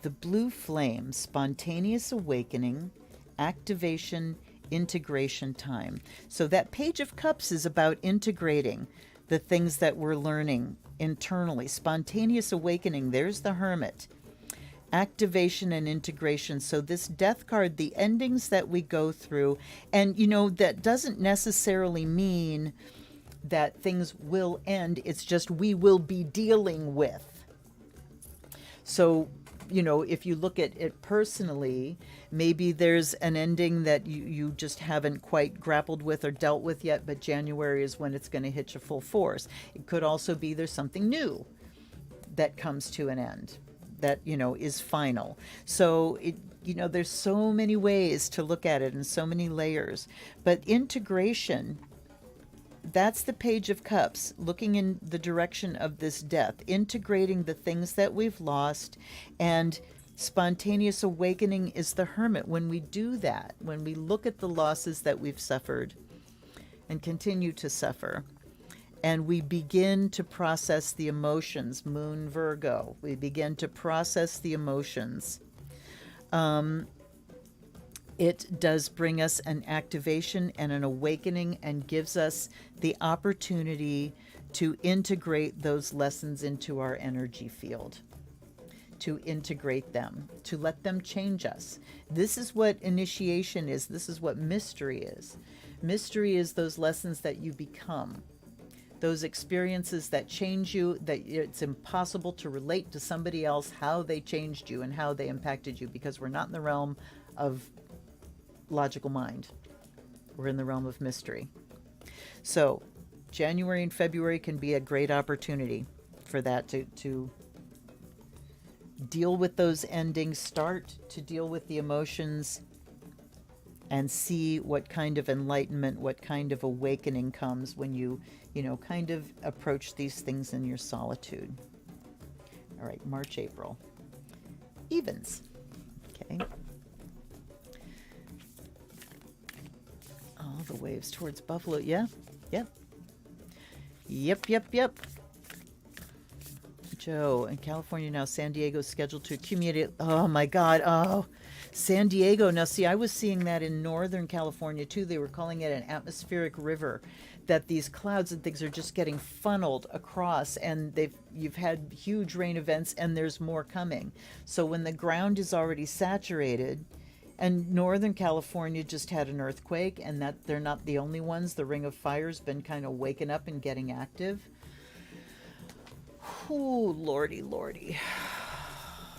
The blue flame, spontaneous awakening, activation, integration time. So that Page of Cups is about integrating the things that we're learning internally. Spontaneous awakening, there's the Hermit. Activation and integration. So this Death card, the endings that we go through, and you know, that doesn't necessarily mean that things will end. It's just we will be dealing with. So, you know, if you look at it personally, maybe there's an ending that you just haven't quite grappled with or dealt with yet, but January is when it's going to hit you full force. It could also be there's something new that comes to an end that, you know, is final. So, you know, there's so many ways to look at it and so many layers. But integration, that's the Page of Cups, looking in the direction of this death, integrating the things that we've lost, and spontaneous awakening is the Hermit. When we do that, when we look at the losses that we've suffered and continue to suffer, and we begin to process the emotions, Moon Virgo, we begin to process the emotions, it does bring us an activation and an awakening and gives us the opportunity to integrate those lessons into our energy field, to integrate them, to let them change us. This is what initiation is. This is what mystery is. Mystery is those lessons that you become, those experiences that change you, that it's impossible to relate to somebody else how they changed you and how they impacted you, because we're not in the realm of logical mind. We're in the realm of mystery. So January and February can be a great opportunity for that, to deal with those endings, start to deal with the emotions, and see what kind of enlightenment, what kind of awakening comes when you know, kind of approach these things in your solitude. All right, March, April. Evens. Okay. All the waves towards Buffalo. Yeah. Yep. Joe, in California now, San Diego is scheduled to accumulate. Oh my God. Oh, San Diego. Now, see, I was seeing that in Northern California too. They were calling it an atmospheric river, that these clouds and things are just getting funneled across, and you've had huge rain events, and there's more coming. So when the ground is already saturated, and Northern California just had an earthquake, and that they're not the only ones. The Ring of Fire's been kind of waking up and getting active. Oh, lordy, lordy.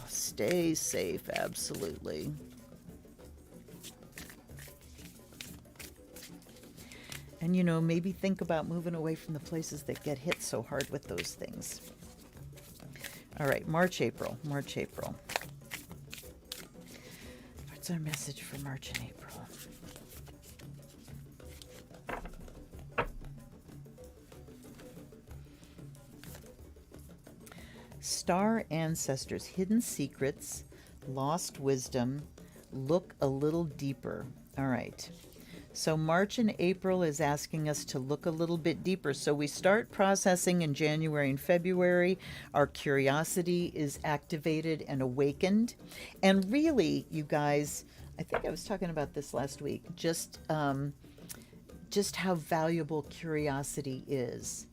Stay safe, absolutely. And, maybe think about moving away from the places that get hit so hard with those things. All right, March, April. What's our message for March and April? Star ancestors, hidden secrets, lost wisdom, look a little deeper. All right. So March and April is asking us to look a little bit deeper. So we start processing in January and February. Our curiosity is activated and awakened. And really, you guys, I think I was talking about this last week, just how valuable curiosity is.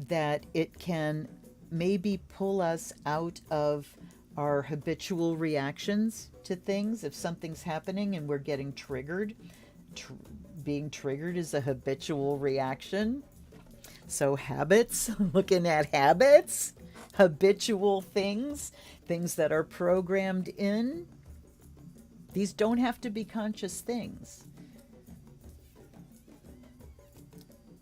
That it can maybe pull us out of our habitual reactions to things. If something's happening and we're getting triggered, being triggered is a habitual reaction. So habits, looking at habits, habitual things that are programmed in. These don't have to be conscious things,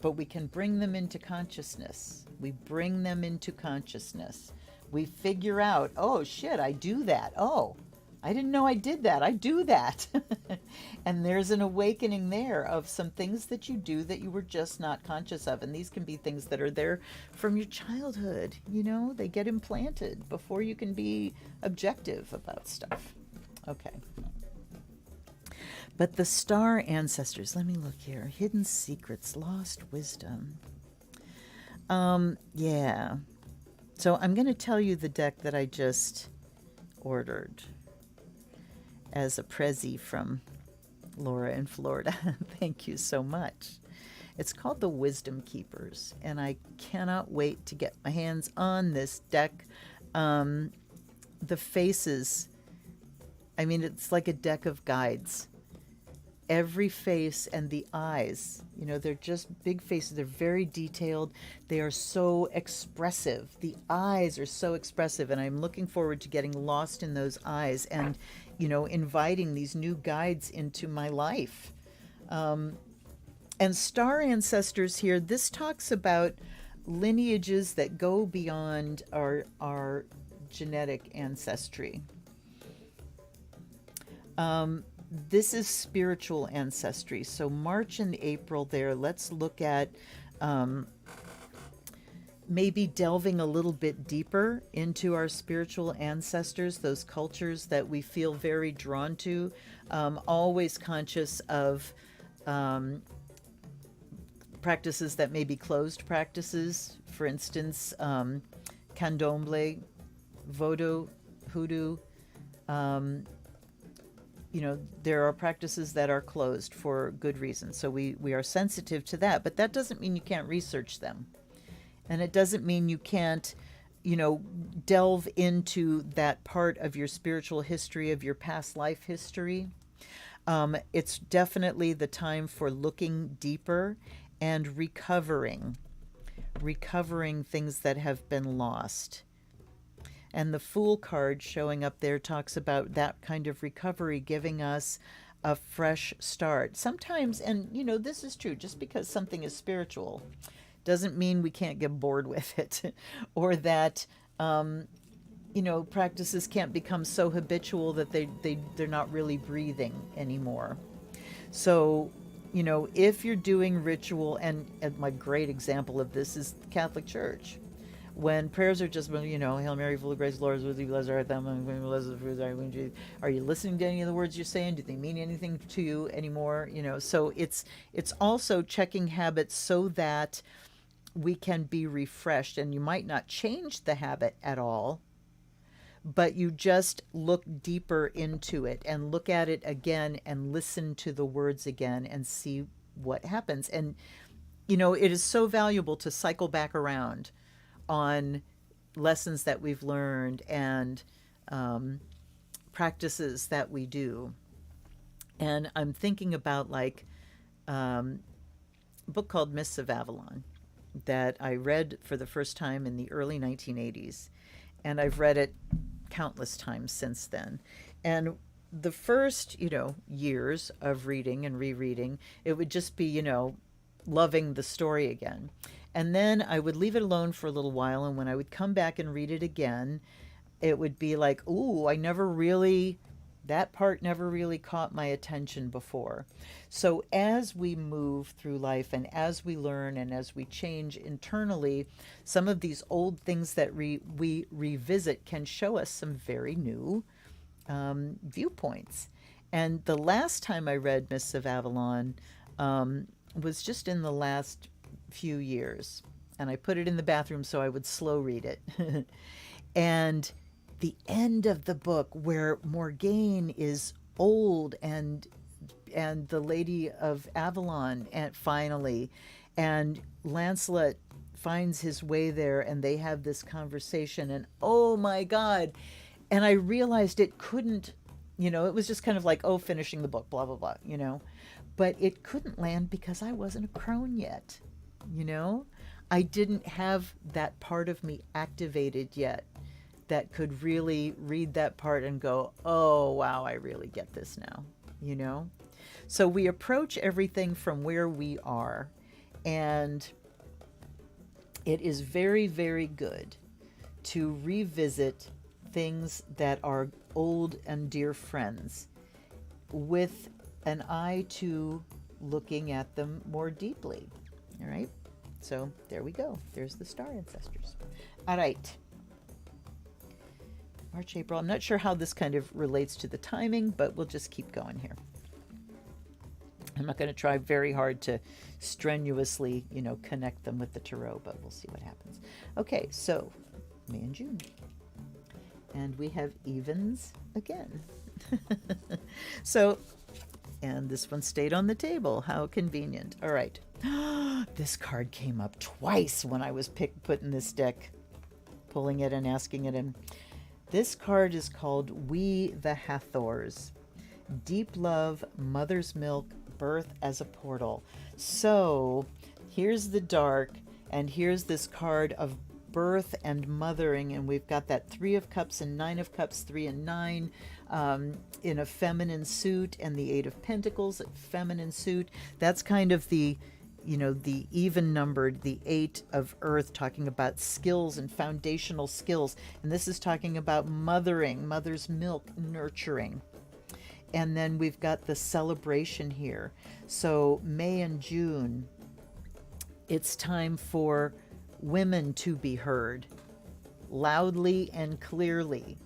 but we can bring them into consciousness. We bring them into consciousness. We figure out, oh shit, I do that. Oh, I didn't know I did that. I do that. And there's an awakening there of some things that you do that you were just not conscious of. And these can be things that are there from your childhood. They get implanted before you can be objective about stuff. Okay. But the star ancestors, let me look here. Hidden secrets, lost wisdom. Yeah. So I'm going to tell you the deck that I just ordered as a prezi from Laura in Florida. Thank you so much. It's called the Wisdom Keepers, and I cannot wait to get my hands on this deck. The faces, it's like a deck of guides. Every face and the eyes, they're just big faces. They're very detailed. They are so expressive. The eyes are so expressive, and I'm looking forward to getting lost in those eyes and, inviting these new guides into my life. And star ancestors here, this talks about lineages that go beyond our genetic ancestry. This is spiritual ancestry. So March and April there, let's look at maybe delving a little bit deeper into our spiritual ancestors, those cultures that we feel very drawn to, always conscious of practices that may be closed practices. For instance, candomblé, voodoo, hoodoo, there are practices that are closed for good reasons. So we are sensitive to that, but that doesn't mean you can't research them. And it doesn't mean you can't, delve into that part of your spiritual history, of your past life history. It's definitely the time for looking deeper and recovering things that have been lost. And the Fool card showing up there talks about that kind of recovery, giving us a fresh start. Sometimes, and this is true, just because something is spiritual doesn't mean we can't get bored with it, or that, practices can't become so habitual that they're not really breathing anymore. So, if you're doing ritual, and my great example of this is the Catholic Church. When prayers are just, Hail Mary, full of grace, the Lord is with you, blessed art thou among women, blessed is the fruit of thy womb, Jesus. Are you listening to any of the words you're saying? Do they mean anything to you anymore? So it's also checking habits so that we can be refreshed, and you might not change the habit at all, but you just look deeper into it and look at it again and listen to the words again and see what happens. And, it is so valuable to cycle back around on lessons that we've learned and practices that we do. And I'm thinking about like a book called Mists of Avalon that I read for the first time in the early 1980s. And I've read it countless times since then. And the first, years of reading and rereading, it would just be, loving the story again. And then I would leave it alone for a little while. And when I would come back and read it again, it would be like, ooh, that part never really caught my attention before. So as we move through life and as we learn and as we change internally, some of these old things that we revisit can show us some very new viewpoints. And the last time I read Mists of Avalon was just in the last few years. And I put it in the bathroom so I would slow read it. And the end of the book where Morgaine is old and the Lady of Avalon and finally, and Lancelot finds his way there and they have this conversation, and oh my God. And I realized it couldn't, it was just kind of like, oh, finishing the book, blah, blah, blah, but it couldn't land because I wasn't a crone yet, I didn't have that part of me activated yet that could really read that part and go, oh, wow, I really get this now, So we approach everything from where we are, and it is very, very good to revisit things that are old and dear friends with an eye to looking at them more deeply. All right. So there we go. There's the star ancestors. All right. March, April. I'm not sure how this kind of relates to the timing, but we'll just keep going here. I'm not going to try very hard to strenuously, connect them with the tarot, but we'll see what happens. Okay, so May and June. And we have evens again. So, and this one stayed on the table. How convenient. All right. This card came up twice when I was putting this deck, pulling it and asking it in. This card is called We the Hathors. Deep Love, Mother's Milk, Birth as a Portal. So here's the dark, and here's this card of birth and mothering, and we've got that 3 of Cups and 9 of Cups, 3 and 9 in a feminine suit, and the 8 of Pentacles, a feminine suit. That's kind of the the even numbered, the 8 of Earth, talking about skills and foundational skills. And this is talking about mothering, mother's milk, nurturing. And then we've got the celebration here. So May and June, it's time for women to be heard loudly and clearly.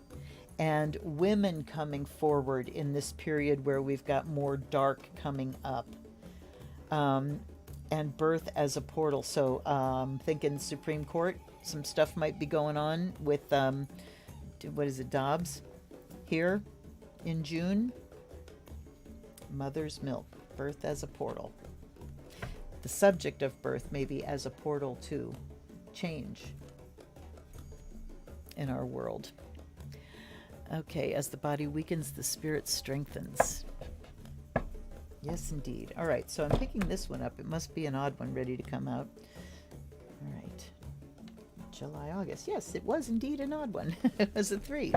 And women coming forward in this period where we've got more dark coming up. And birth as a portal. So thinking Supreme Court, some stuff might be going on with, what is it, Dobbs here in June. Mother's milk, birth as a portal. The subject of birth maybe as a portal to change in our world. Okay, as the body weakens, the spirit strengthens. Yes, indeed. All right, so I'm picking this one up. It must be an odd one ready to come out. All right. July, August. Yes, it was indeed an odd one. It was a 3.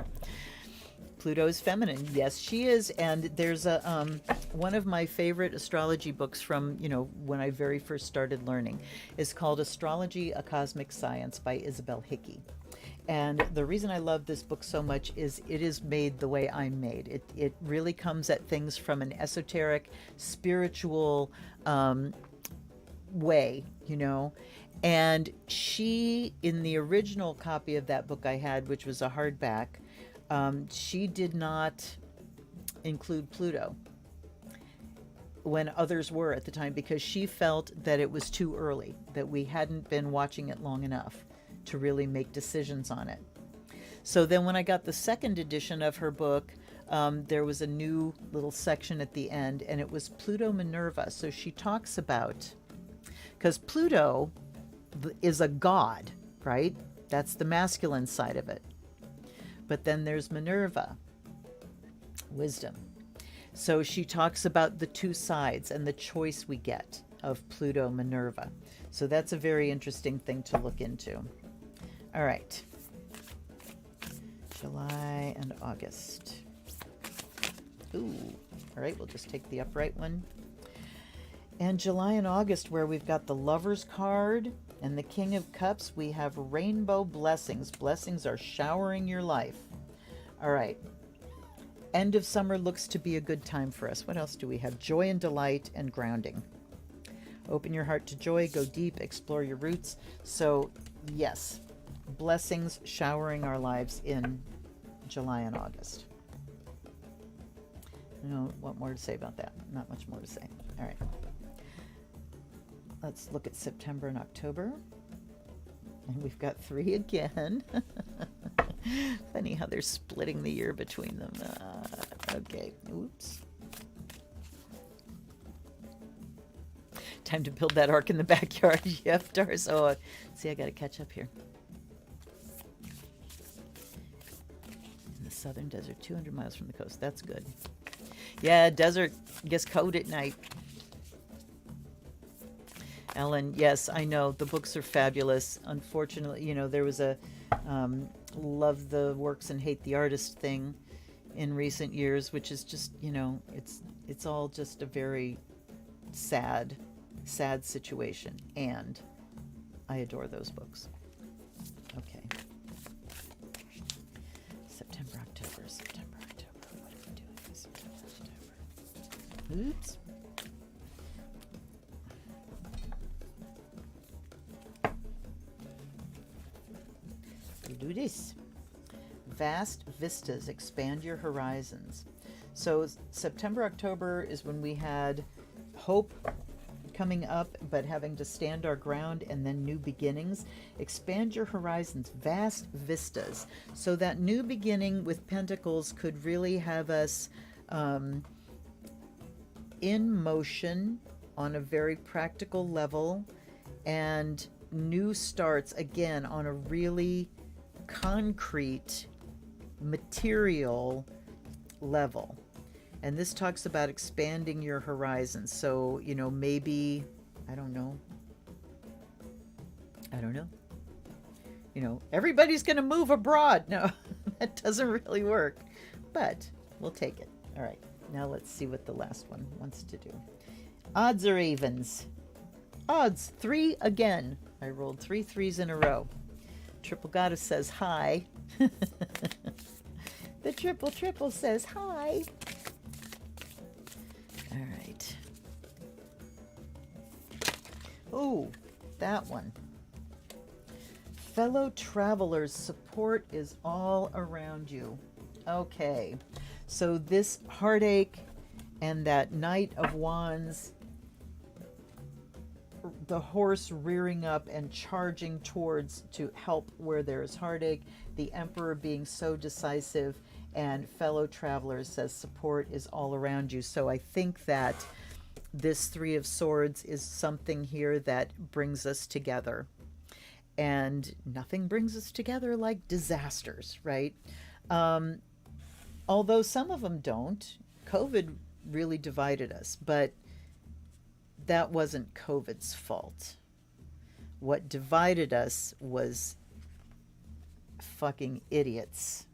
Pluto is feminine. Yes, she is. And there's a one of my favorite astrology books from, when I very first started learning is called Astrology, A Cosmic Science by Isabel Hickey. And the reason I love this book so much is it is made the way I'm made. It really comes at things from an esoteric, spiritual way, And she, in the original copy of that book I had, which was a hardback, she did not include Pluto. when others were at the time, because she felt that it was too early, that we hadn't been watching it long enough to really make decisions on it. So then when I got the second edition of her book, there was a new little section at the end, and it was Pluto Minerva. So she talks about, because Pluto is a god, right? That's the masculine side of it. But then there's Minerva, wisdom. So she talks about the two sides and the choice we get of Pluto Minerva. So that's a very interesting thing to look into. All right. July and August. Ooh, all right, we'll just take the upright one. And July and August, where we've got the Lover's card and the King of Cups, we have rainbow blessings. Blessings are showering your life. All right. End of summer looks to be a good time for us. What else do we have? Joy and delight and grounding. Open your heart to joy, go deep, explore your roots. So, yes, blessings showering our lives in July and August. I don't know what more to say about that. Not much more to say. All right. Let's look at September and October. And we've got 3 again. Funny how they're splitting the year between them. Okay. Oops. Time to build that ark in the backyard. Yep, Doris. Oh, see, I got to catch up here. In the southern desert, 200 miles from the coast. That's good. Yeah, desert gets cold at night. Ellen, yes, I know. The books are fabulous. Unfortunately, there was a love the works and hate the artist thing in recent years, which is just, it's all just a very sad situation. And I adore those books. Okay. September, October. What are we doing in September, October? Oops. Do this. Vast vistas, expand your horizons. So September, October is when we had hope coming up, but having to stand our ground, and then new beginnings. Expand your horizons, vast vistas. So that new beginning with Pentacles could really have us in motion on a very practical level, and new starts again on a really concrete material level. And this talks about expanding your horizons. So, maybe, I don't know. Everybody's going to move abroad. No, that doesn't really work, but we'll take it. All right. Now let's see what the last one wants to do. Odds or evens? Odds, 3 again. I rolled 3 3s in a row. Triple Goddess says hi. The triple says hi. All right. Oh, that one. Fellow travelers, support is all around you. Okay. So this heartache and that Knight of Wands, the horse rearing up and charging towards to help where there is heartache, the Emperor being so decisive, and fellow travelers says support is all around you. So I think that this 3 of Swords is something here that brings us together. And nothing brings us together like disasters, right? Although some of them don't. COVID really divided us, but that wasn't COVID's fault. What divided us was fucking idiots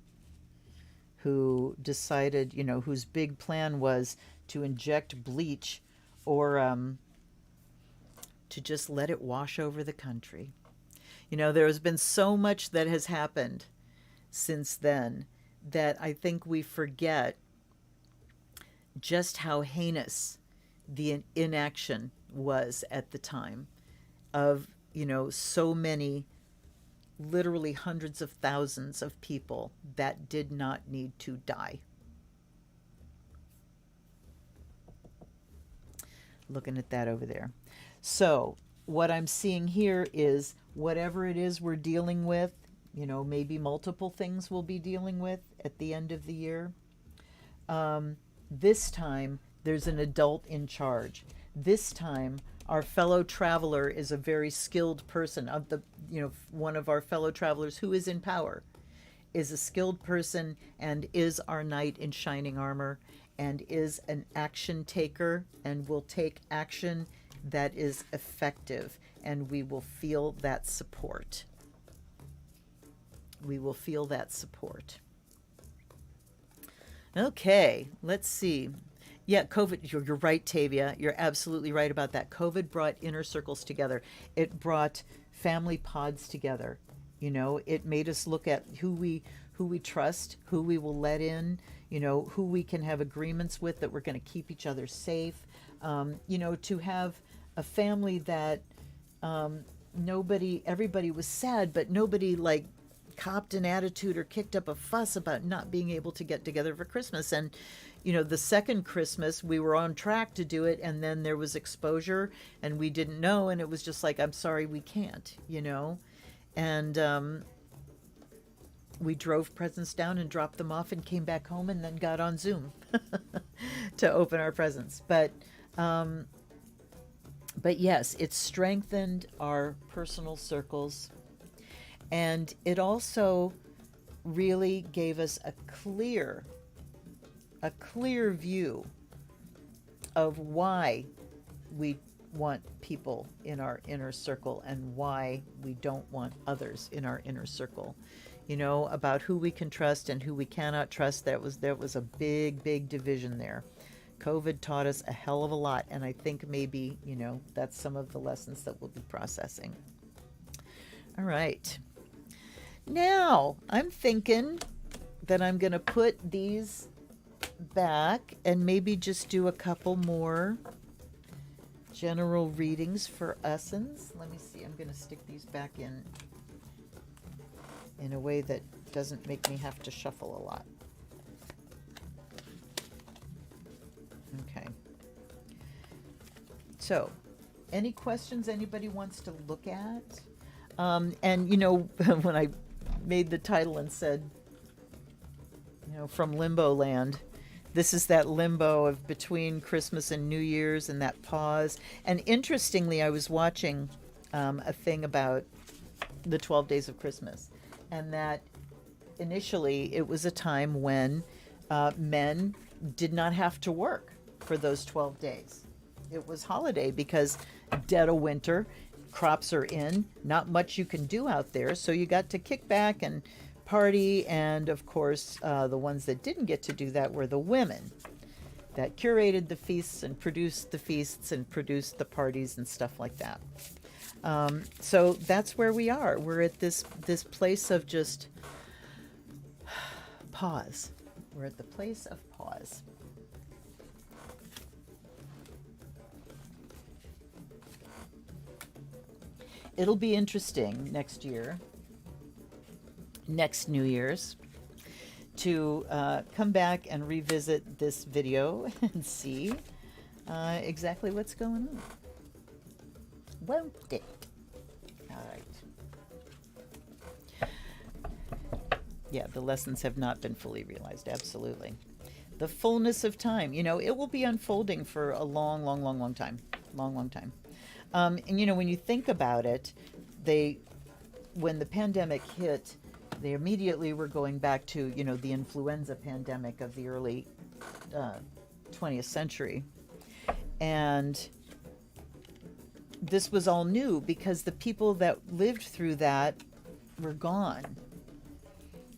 who decided, whose big plan was to inject bleach or to just let it wash over the country. There has been so much that has happened since then that I think we forget just how heinous the inaction was at the time of, so many, literally hundreds of thousands of people that did not need to die. looking at that over there. So what I'm seeing here is whatever it is we're dealing with, maybe multiple things we'll be dealing with at the end of the year. This time, there's an adult in charge. This time, our fellow traveler is a very skilled person. One of our fellow travelers who is in power is a skilled person and is our knight in shining armor and is an action taker and will take action that is effective, and we will feel that support. We will feel that support. Okay, let's see. Yeah, COVID, you're right, Tavia. You're absolutely right about that. COVID brought inner circles together. It brought family pods together. It made us look at who we trust, who we will let in, who we can have agreements with, that we're going to keep each other safe. To have a family that everybody was sad, but nobody copped an attitude or kicked up a fuss about not being able to get together for Christmas. And the second Christmas we were on track to do it, and then there was exposure and we didn't know, and it was just like, I'm sorry, we can't, and we drove presents down and dropped them off and came back home and then got on Zoom to open our presents. But yes, it strengthened our personal circles. And it also really gave us a clear view of why we want people in our inner circle and why we don't want others in our inner circle. About who we can trust and who we cannot trust. There was a big division there. COVID taught us a hell of a lot, and I think maybe, that's some of the lessons that we'll be processing. All right. Now, I'm thinking that I'm going to put these back and maybe just do a couple more general readings for Essence. Let me see. I'm going to stick these back in a way that doesn't make me have to shuffle a lot. Okay. So, any questions anybody wants to look at? And when I made the title and said, from Limboland, this is that limbo of between Christmas and New Year's, and that pause. And interestingly, I was watching a thing about the 12 days of Christmas, and that initially it was a time when men did not have to work for those 12 days. It was holiday because dead of winter, crops are in, not much you can do out there, so you got to kick back and party. And of course, the ones that didn't get to do that were the women that curated the feasts and produced the feasts and produced the parties and stuff like that. So that's where we are. We're at this place of just pause. We're at the place of pause. It'll be interesting next year, next New Year's, to come back and revisit this video and see exactly what's going on. Won't it? All right. Yeah, the lessons have not been fully realized. Absolutely. The fullness of time. It will be unfolding for a long time. Long time. And when you think about it, when the pandemic hit, they immediately were going back to, the influenza pandemic of the early 20th century. And this was all new because the people that lived through that were gone.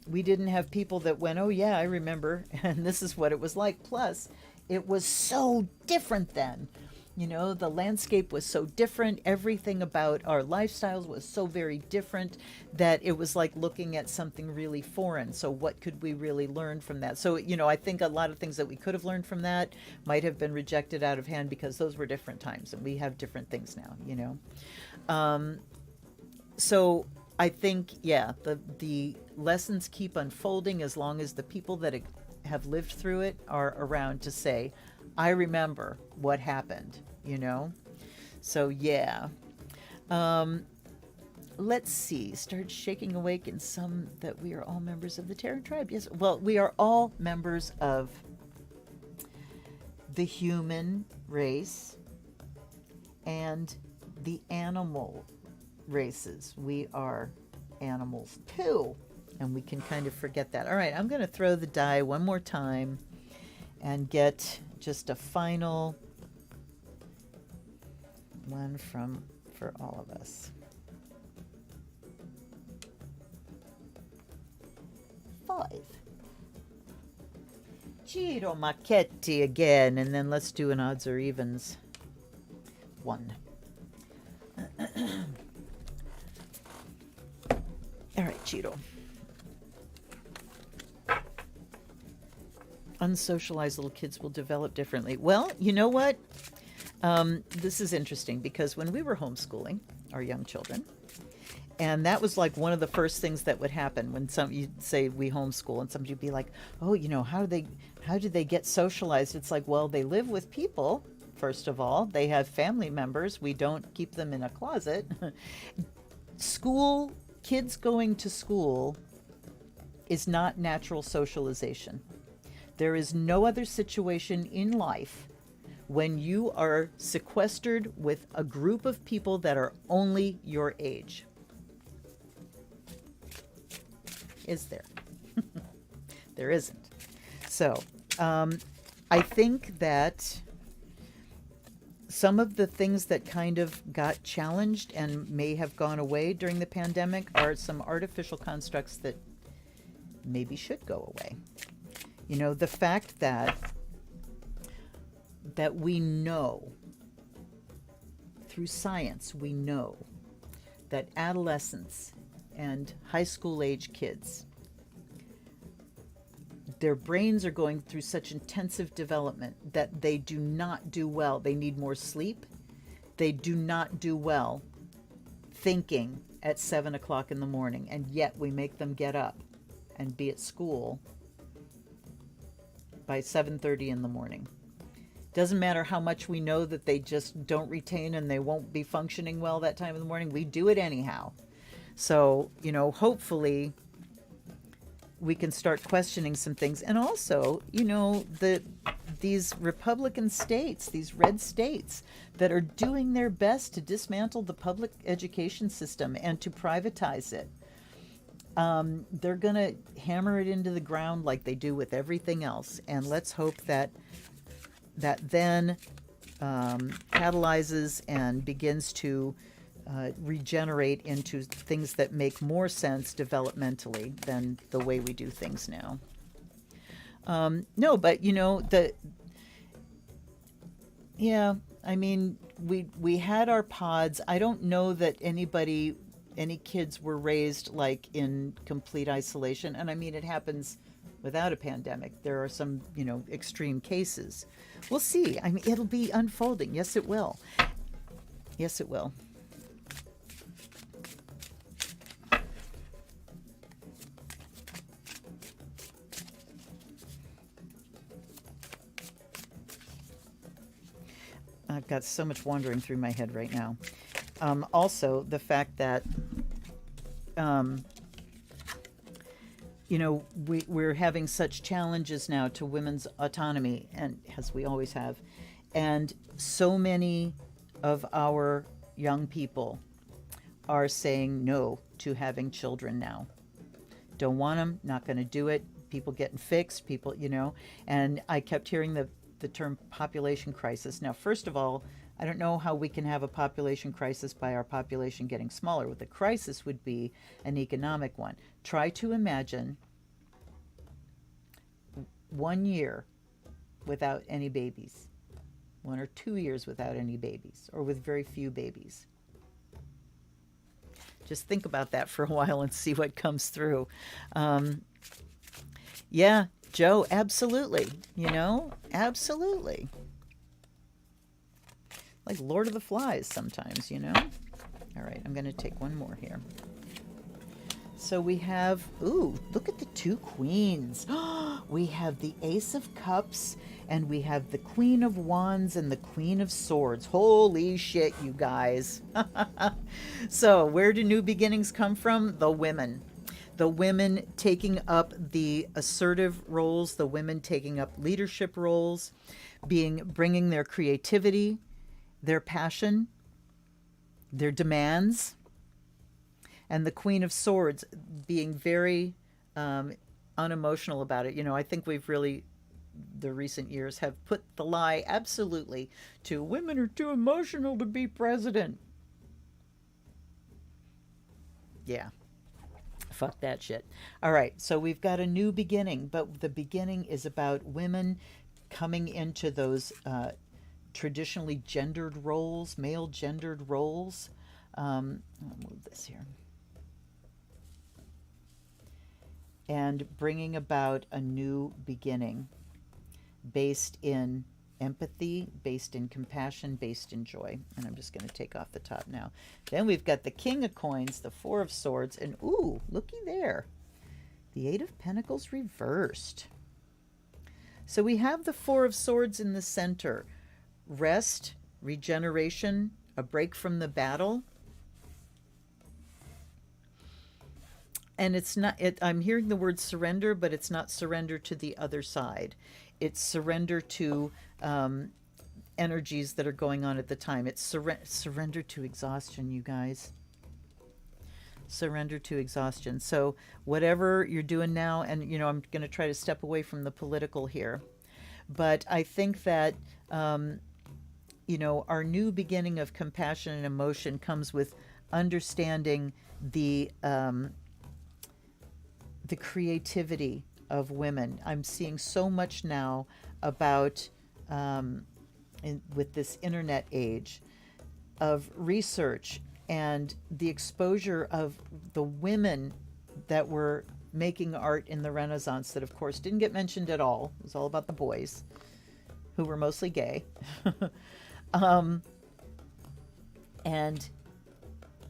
We didn't have people that went, oh yeah, I remember, and this is what it was like. Plus, it was so different then. The landscape was so different. Everything about our lifestyles was so very different that it was like looking at something really foreign. So what could we really learn from that? So, I think a lot of things that we could have learned from that might have been rejected out of hand because those were different times and we have different things now, So I think, yeah, the lessons keep unfolding as long as the people that have lived through it are around to say, I remember what happened you know? So, yeah. Let's see. Start shaking awake in some that we are all members of the Terran tribe. Yes. Well, we are all members of the human race and the animal races. We are animals too. And we can kind of forget that. All right, I'm going to throw the die one more time and get just a final one for all of us. 5. Giro Macchetti again, and then let's do an odds or evens. 1. All right, Giro. Unsocialized little kids will develop differently. Well, you know what? This is interesting because when we were homeschooling our young children, and that was like one of the first things that would happen when you'd say we homeschool, and somebody would be like, "Oh, you know, how do they get socialized?" It's like, well, they live with people. First of all, they have family members. We don't keep them in a closet. Kids going to school is not natural socialization. There is no other situation in life when you are sequestered with a group of people that are only your age. Is there? There isn't. So, I think that some of the things that kind of got challenged and may have gone away during the pandemic are some artificial constructs that maybe should go away. You know, the fact that we know, through science, we know that adolescents and high school age kids, their brains are going through such intensive development that they do not do well. They need more sleep. They do not do well thinking at 7 o'clock in the morning, and yet we make them get up and be at school by 7:30 in the morning. Doesn't matter how much we know that they just don't retain and they won't be functioning well that time in the morning. We do it anyhow. So, you know, hopefully we can start questioning some things. And also, you know, these Republican states, these red states that are doing their best to dismantle the public education system and to privatize it. They're going to hammer it into the ground like they do with everything else. And let's hope that then catalyzes and begins to regenerate into things that make more sense developmentally than the way we do things now. No, but you know, I mean, we had our pods. I don't know that any kids were raised like in complete isolation. And I mean, it happens without a pandemic. There are some, you know, extreme cases. We'll see. I mean, it'll be unfolding. Yes, it will. Yes, it will. I've got so much wandering through my head right now. Also, the fact that, you know, we're having such challenges now to women's autonomy, and as we always have, and so many of our young people are saying no to having children now. Don't want them, not going to do it. People getting fixed, people, you know, and I kept hearing the term population crisis. Now, first of all, I don't know how we can have a population crisis by our population getting smaller. What the crisis would be an economic one. Try to imagine 1 year without any babies, 1 or 2 years without any babies, or with very few babies. Just think about that for a while and see what comes through. Yeah, Joe, absolutely. You know, absolutely. Like Lord of the Flies sometimes, you know. All right, I'm going to take one more here. So we have, ooh, look at the two queens. We have the Ace of Cups, and we have the Queen of Wands and the Queen of Swords. Holy shit, you guys. So where do new beginnings come from? The women. The women taking up the assertive roles, the women taking up leadership roles, bringing their creativity, their passion, their demands, and the Queen of Swords being very unemotional about it. You know, I think we've really, the recent years, have put the lie absolutely to women are too emotional to be president. Yeah. Fuck that shit. All right, so we've got a new beginning, but the beginning is about women coming into those traditionally gendered roles, male gendered roles. I'll move this here. And bringing about a new beginning based in empathy, based in compassion, based in joy. And I'm just going to take off the top now. Then we've got the King of Coins, the Four of Swords, and ooh, looky there, the Eight of Pentacles reversed. So we have the Four of Swords in the center. Rest, regeneration, a break from the battle. And it's not, I'm hearing the word surrender, but it's not surrender to the other side. It's surrender to energies that are going on at the time. It's surrender to exhaustion, you guys. Surrender to exhaustion. So whatever you're doing now, and you know, I'm going to try to step away from the political here, but I think that you know, our new beginning of compassion and emotion comes with understanding the creativity of women. I'm seeing so much now about, with this internet age, of research and the exposure of the women that were making art in the Renaissance that, of course, didn't get mentioned at all. It was all about the boys, who were mostly gay. And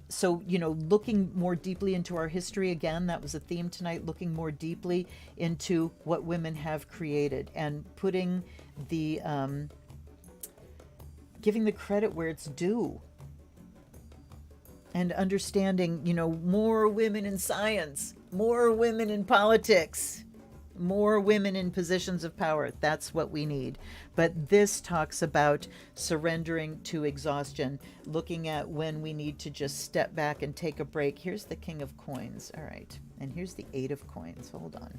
so, you know, looking more deeply into our history, again, that was a theme tonight, looking more deeply into what women have created and putting the, giving the credit where it's due. And understanding, you know, more women in science, more women in politics, more women in positions of power. That's what we need. But this talks about surrendering to exhaustion, looking at when we need to just step back and take a break. Here's the King of Coins. All right. And here's the Eight of Coins. Hold on.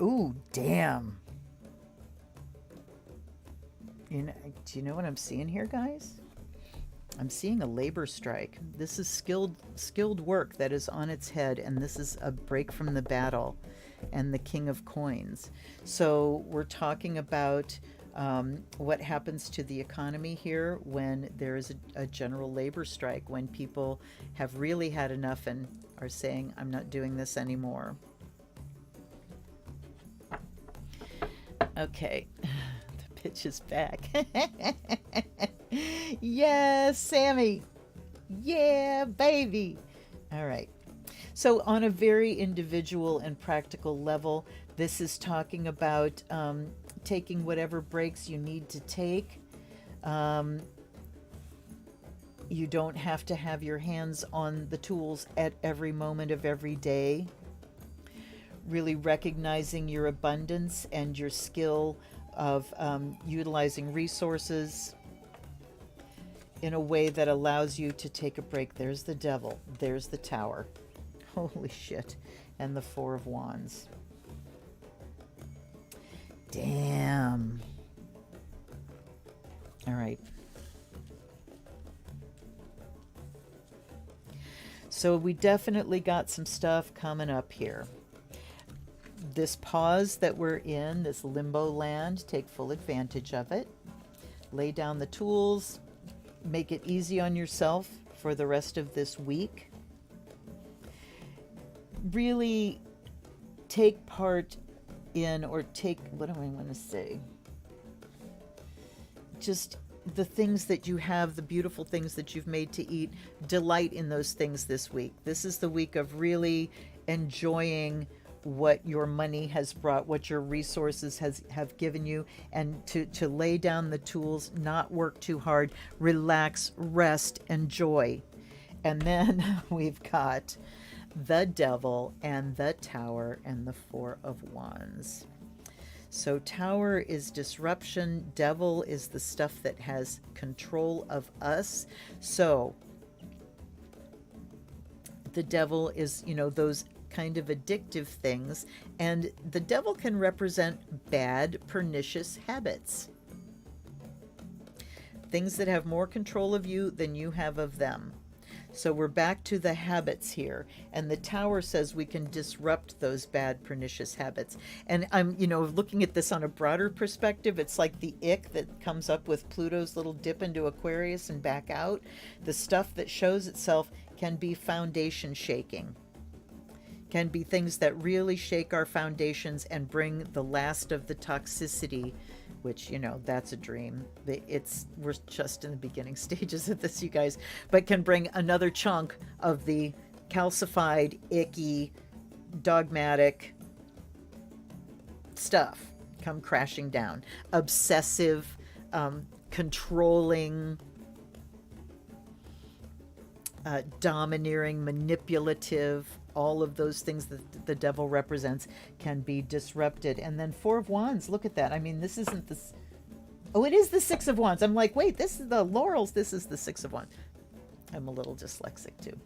Ooh, damn. You know, do you know what I'm seeing here, guys? I'm seeing a labor strike. This is skilled work that is on its head, and this is a break from the battle and the King of Coins. So we're talking about what happens to the economy here when there is a general labor strike, when people have really had enough and are saying, I'm not doing this anymore. Okay, the pitch is back. Yes, Sammy. Yeah, baby. All right. So on a very individual and practical level, this is talking about taking whatever breaks you need to take. You don't have to have your hands on the tools at every moment of every day. Really recognizing your abundance and your skill of utilizing resources in a way that allows you to take a break. There's the Devil. There's the Tower. Holy shit. And the Four of Wands. Damn. All right. So we definitely got some stuff coming up here. This pause that we're in, this limbo land, take full advantage of it. Lay down the tools. Make it easy on yourself for the rest of this week. Really take part in, or take, what do I want to say? Just the things that you have, the beautiful things that you've made to eat. Delight in those things this week. This is the week of really enjoying what your money has brought, what your resources have given you, and to lay down the tools, not work too hard, relax, rest, enjoy. And then we've got the Devil and the Tower and the Four of Wands. So Tower is disruption, Devil is the stuff that has control of us. So the Devil is, those kind of addictive things, and the Devil can represent bad, pernicious habits. Things that have more control of you than you have of them. So we're back to the habits here, and the Tower says we can disrupt those bad, pernicious habits. And I'm, looking at this on a broader perspective. It's like the ick that comes up with Pluto's little dip into Aquarius and back out. The stuff that shows itself can be foundation shaking, can be things that really shake our foundations and bring the last of the toxicity, which, that's a dream. We're just in the beginning stages of this, you guys, but can bring another chunk of the calcified, icky, dogmatic stuff come crashing down. Obsessive, controlling, domineering, manipulative, all of those things that the Devil represents can be disrupted. And then Four of Wands, look at that. I mean, this isn't this. Oh, it is the Six of Wands. I'm like, wait, this is the laurels. This is the Six of Wands. I'm a little dyslexic too.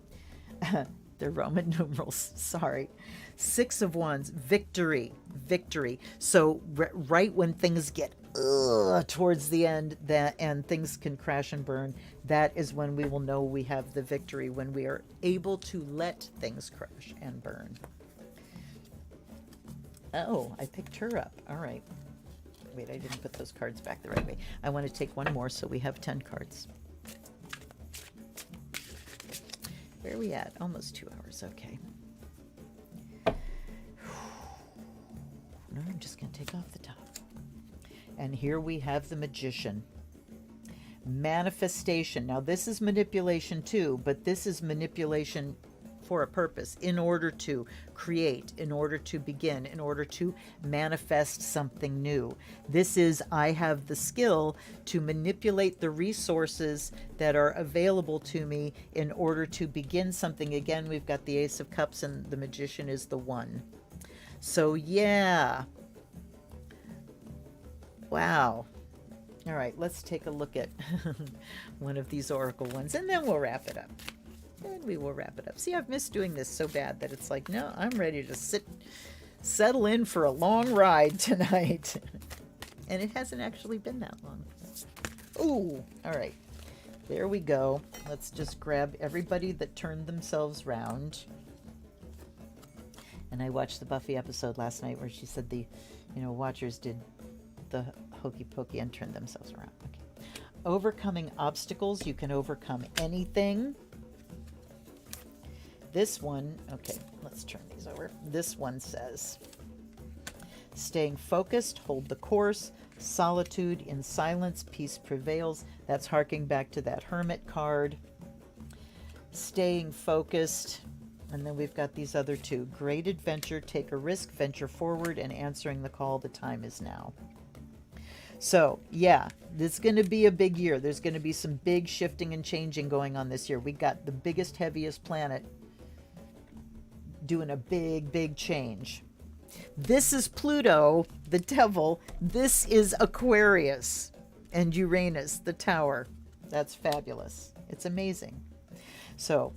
They're Roman numerals. Sorry. Six of Wands, victory, victory. So right when things get towards the end, and things can crash and burn, that is when we will know we have the victory, when we are able to let things crash and burn. Oh, I picked her up. All right. Wait, I didn't put those cards back the right way. I want to take one more, so we have 10 cards. Where are we at? Almost 2 hours. Okay. No, I'm just going to take off the top. And here we have the Magician. Manifestation. Now, this is manipulation too, but this is manipulation for a purpose, in order to create, in order to begin, in order to manifest something new. This is, I have the skill to manipulate the resources that are available to me in order to begin something. Again, we've got the Ace of Cups, and the Magician is the one. So yeah. Wow. All right, let's take a look at one of these oracle ones, and then we'll wrap it up. And we will wrap it up. See, I've missed doing this so bad that it's like, no, I'm ready to settle in for a long ride tonight. And it hasn't actually been that long. Ooh, all right. There we go. Let's just grab everybody that turned themselves round. And I watched the Buffy episode last night where she said the, watchers did the hokey pokey and turned themselves around. Okay. Overcoming obstacles. You can overcome anything. This one, okay, let's turn these over. This one says, staying focused, hold the course, solitude, in silence, peace prevails. That's harking back to that Hermit card. Staying focused. And then we've got these other two. Great adventure, take a risk, venture forward, and answering the call, the time is now. So, yeah, this is going to be a big year. There's going to be some big shifting and changing going on this year. We got the biggest, heaviest planet doing a big, big change. This is Pluto, the Devil. This is Aquarius and Uranus, the Tower. That's fabulous. It's amazing. So,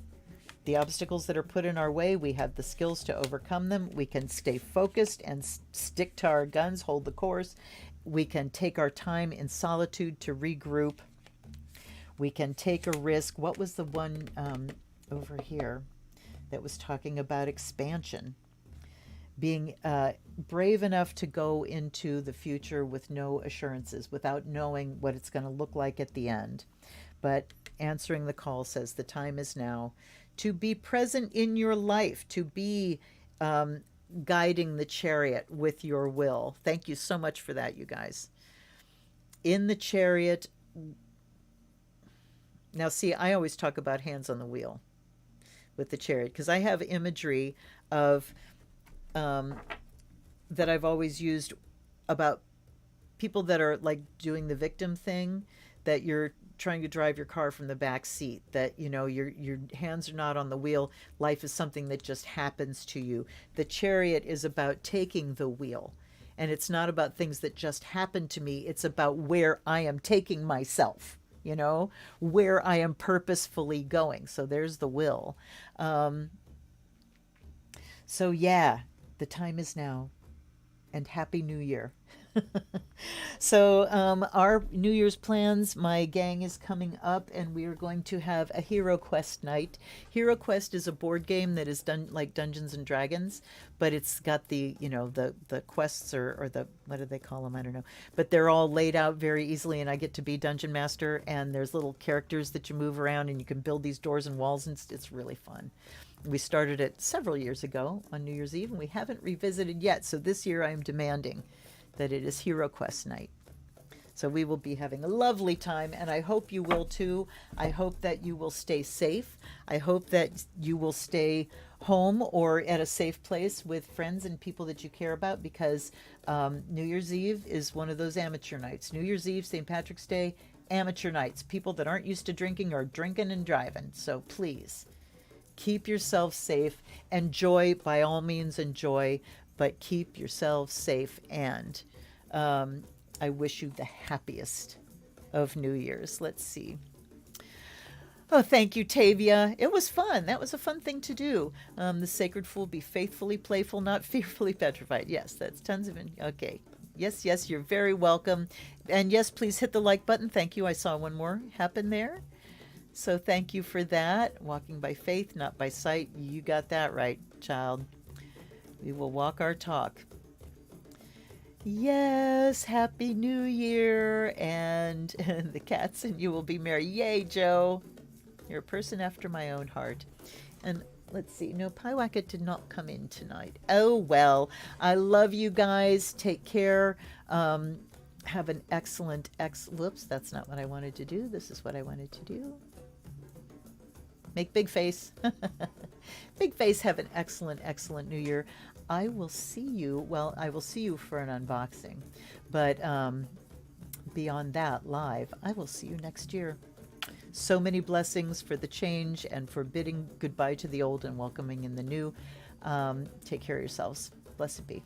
the obstacles that are put in our way, we have the skills to overcome them. We can stay focused and stick to our guns, hold the course. We can take our time in solitude to regroup. We can take a risk. What was the one over here that was talking about expansion? Being brave enough to go into the future with no assurances, without knowing what it's going to look like at the end. But answering the call says the time is now to be present in your life, to be guiding the chariot with your will. Thank you so much for that, you guys. In the chariot, Now, see, I always talk about hands on the wheel with the chariot because I have imagery of um, that I've always used about people that are like doing the victim thing, that you're trying to drive your car from the back seat, that your hands are not on the wheel, life is something that just happens to you. The chariot is about taking the wheel, and it's not about things that just happen to me, it's about where I am taking myself, where I am purposefully going. So there's the will. So yeah, the time is now, and Happy New Year. So, our New Year's plans, my gang is coming up, and we are going to have a Hero Quest night. Hero Quest is a board game that is done like Dungeons and Dragons, but it's got the quests, or the, what do they call them? I don't know. But they're all laid out very easily, and I get to be Dungeon Master, and there's little characters that you move around, and you can build these doors and walls, and it's really fun. We started it several years ago on New Year's Eve, and we haven't revisited yet. So this year I am demanding that it is Hero Quest night. So we will be having a lovely time, and I hope you will too. I hope that you will stay safe. I hope that you will stay home or at a safe place with friends and people that you care about, because New Year's Eve is one of those amateur nights. New Year's Eve, St. Patrick's Day, amateur nights. People that aren't used to drinking are drinking and driving. So please, keep yourself safe. Enjoy, by all means enjoy, but keep yourselves safe, and I wish you the happiest of New Year's. Let's see. Oh, thank you, Tavia. It was fun. That was a fun thing to do. The sacred fool, be faithfully playful, not fearfully petrified. Yes, that's tons of it. Okay. Yes, you're very welcome. And yes, please hit the like button. Thank you. I saw one more happen there. So thank you for that. Walking by faith, not by sight. You got that right, child. We will walk our talk. Yes, Happy New Year, and the cats and you will be merry. Yay, Joe. You're a person after my own heart. And let's see. No, Pyewacket did not come in tonight. Oh, well. I love you guys. Take care. Have an excellent, whoops, that's not what I wanted to do. This is what I wanted to do. Make big face. Big face. Have an excellent, excellent New Year. I will see you for an unboxing. But beyond that, live, I will see you next year. So many blessings for the change and for bidding goodbye to the old and welcoming in the new. Take care of yourselves. Blessed be.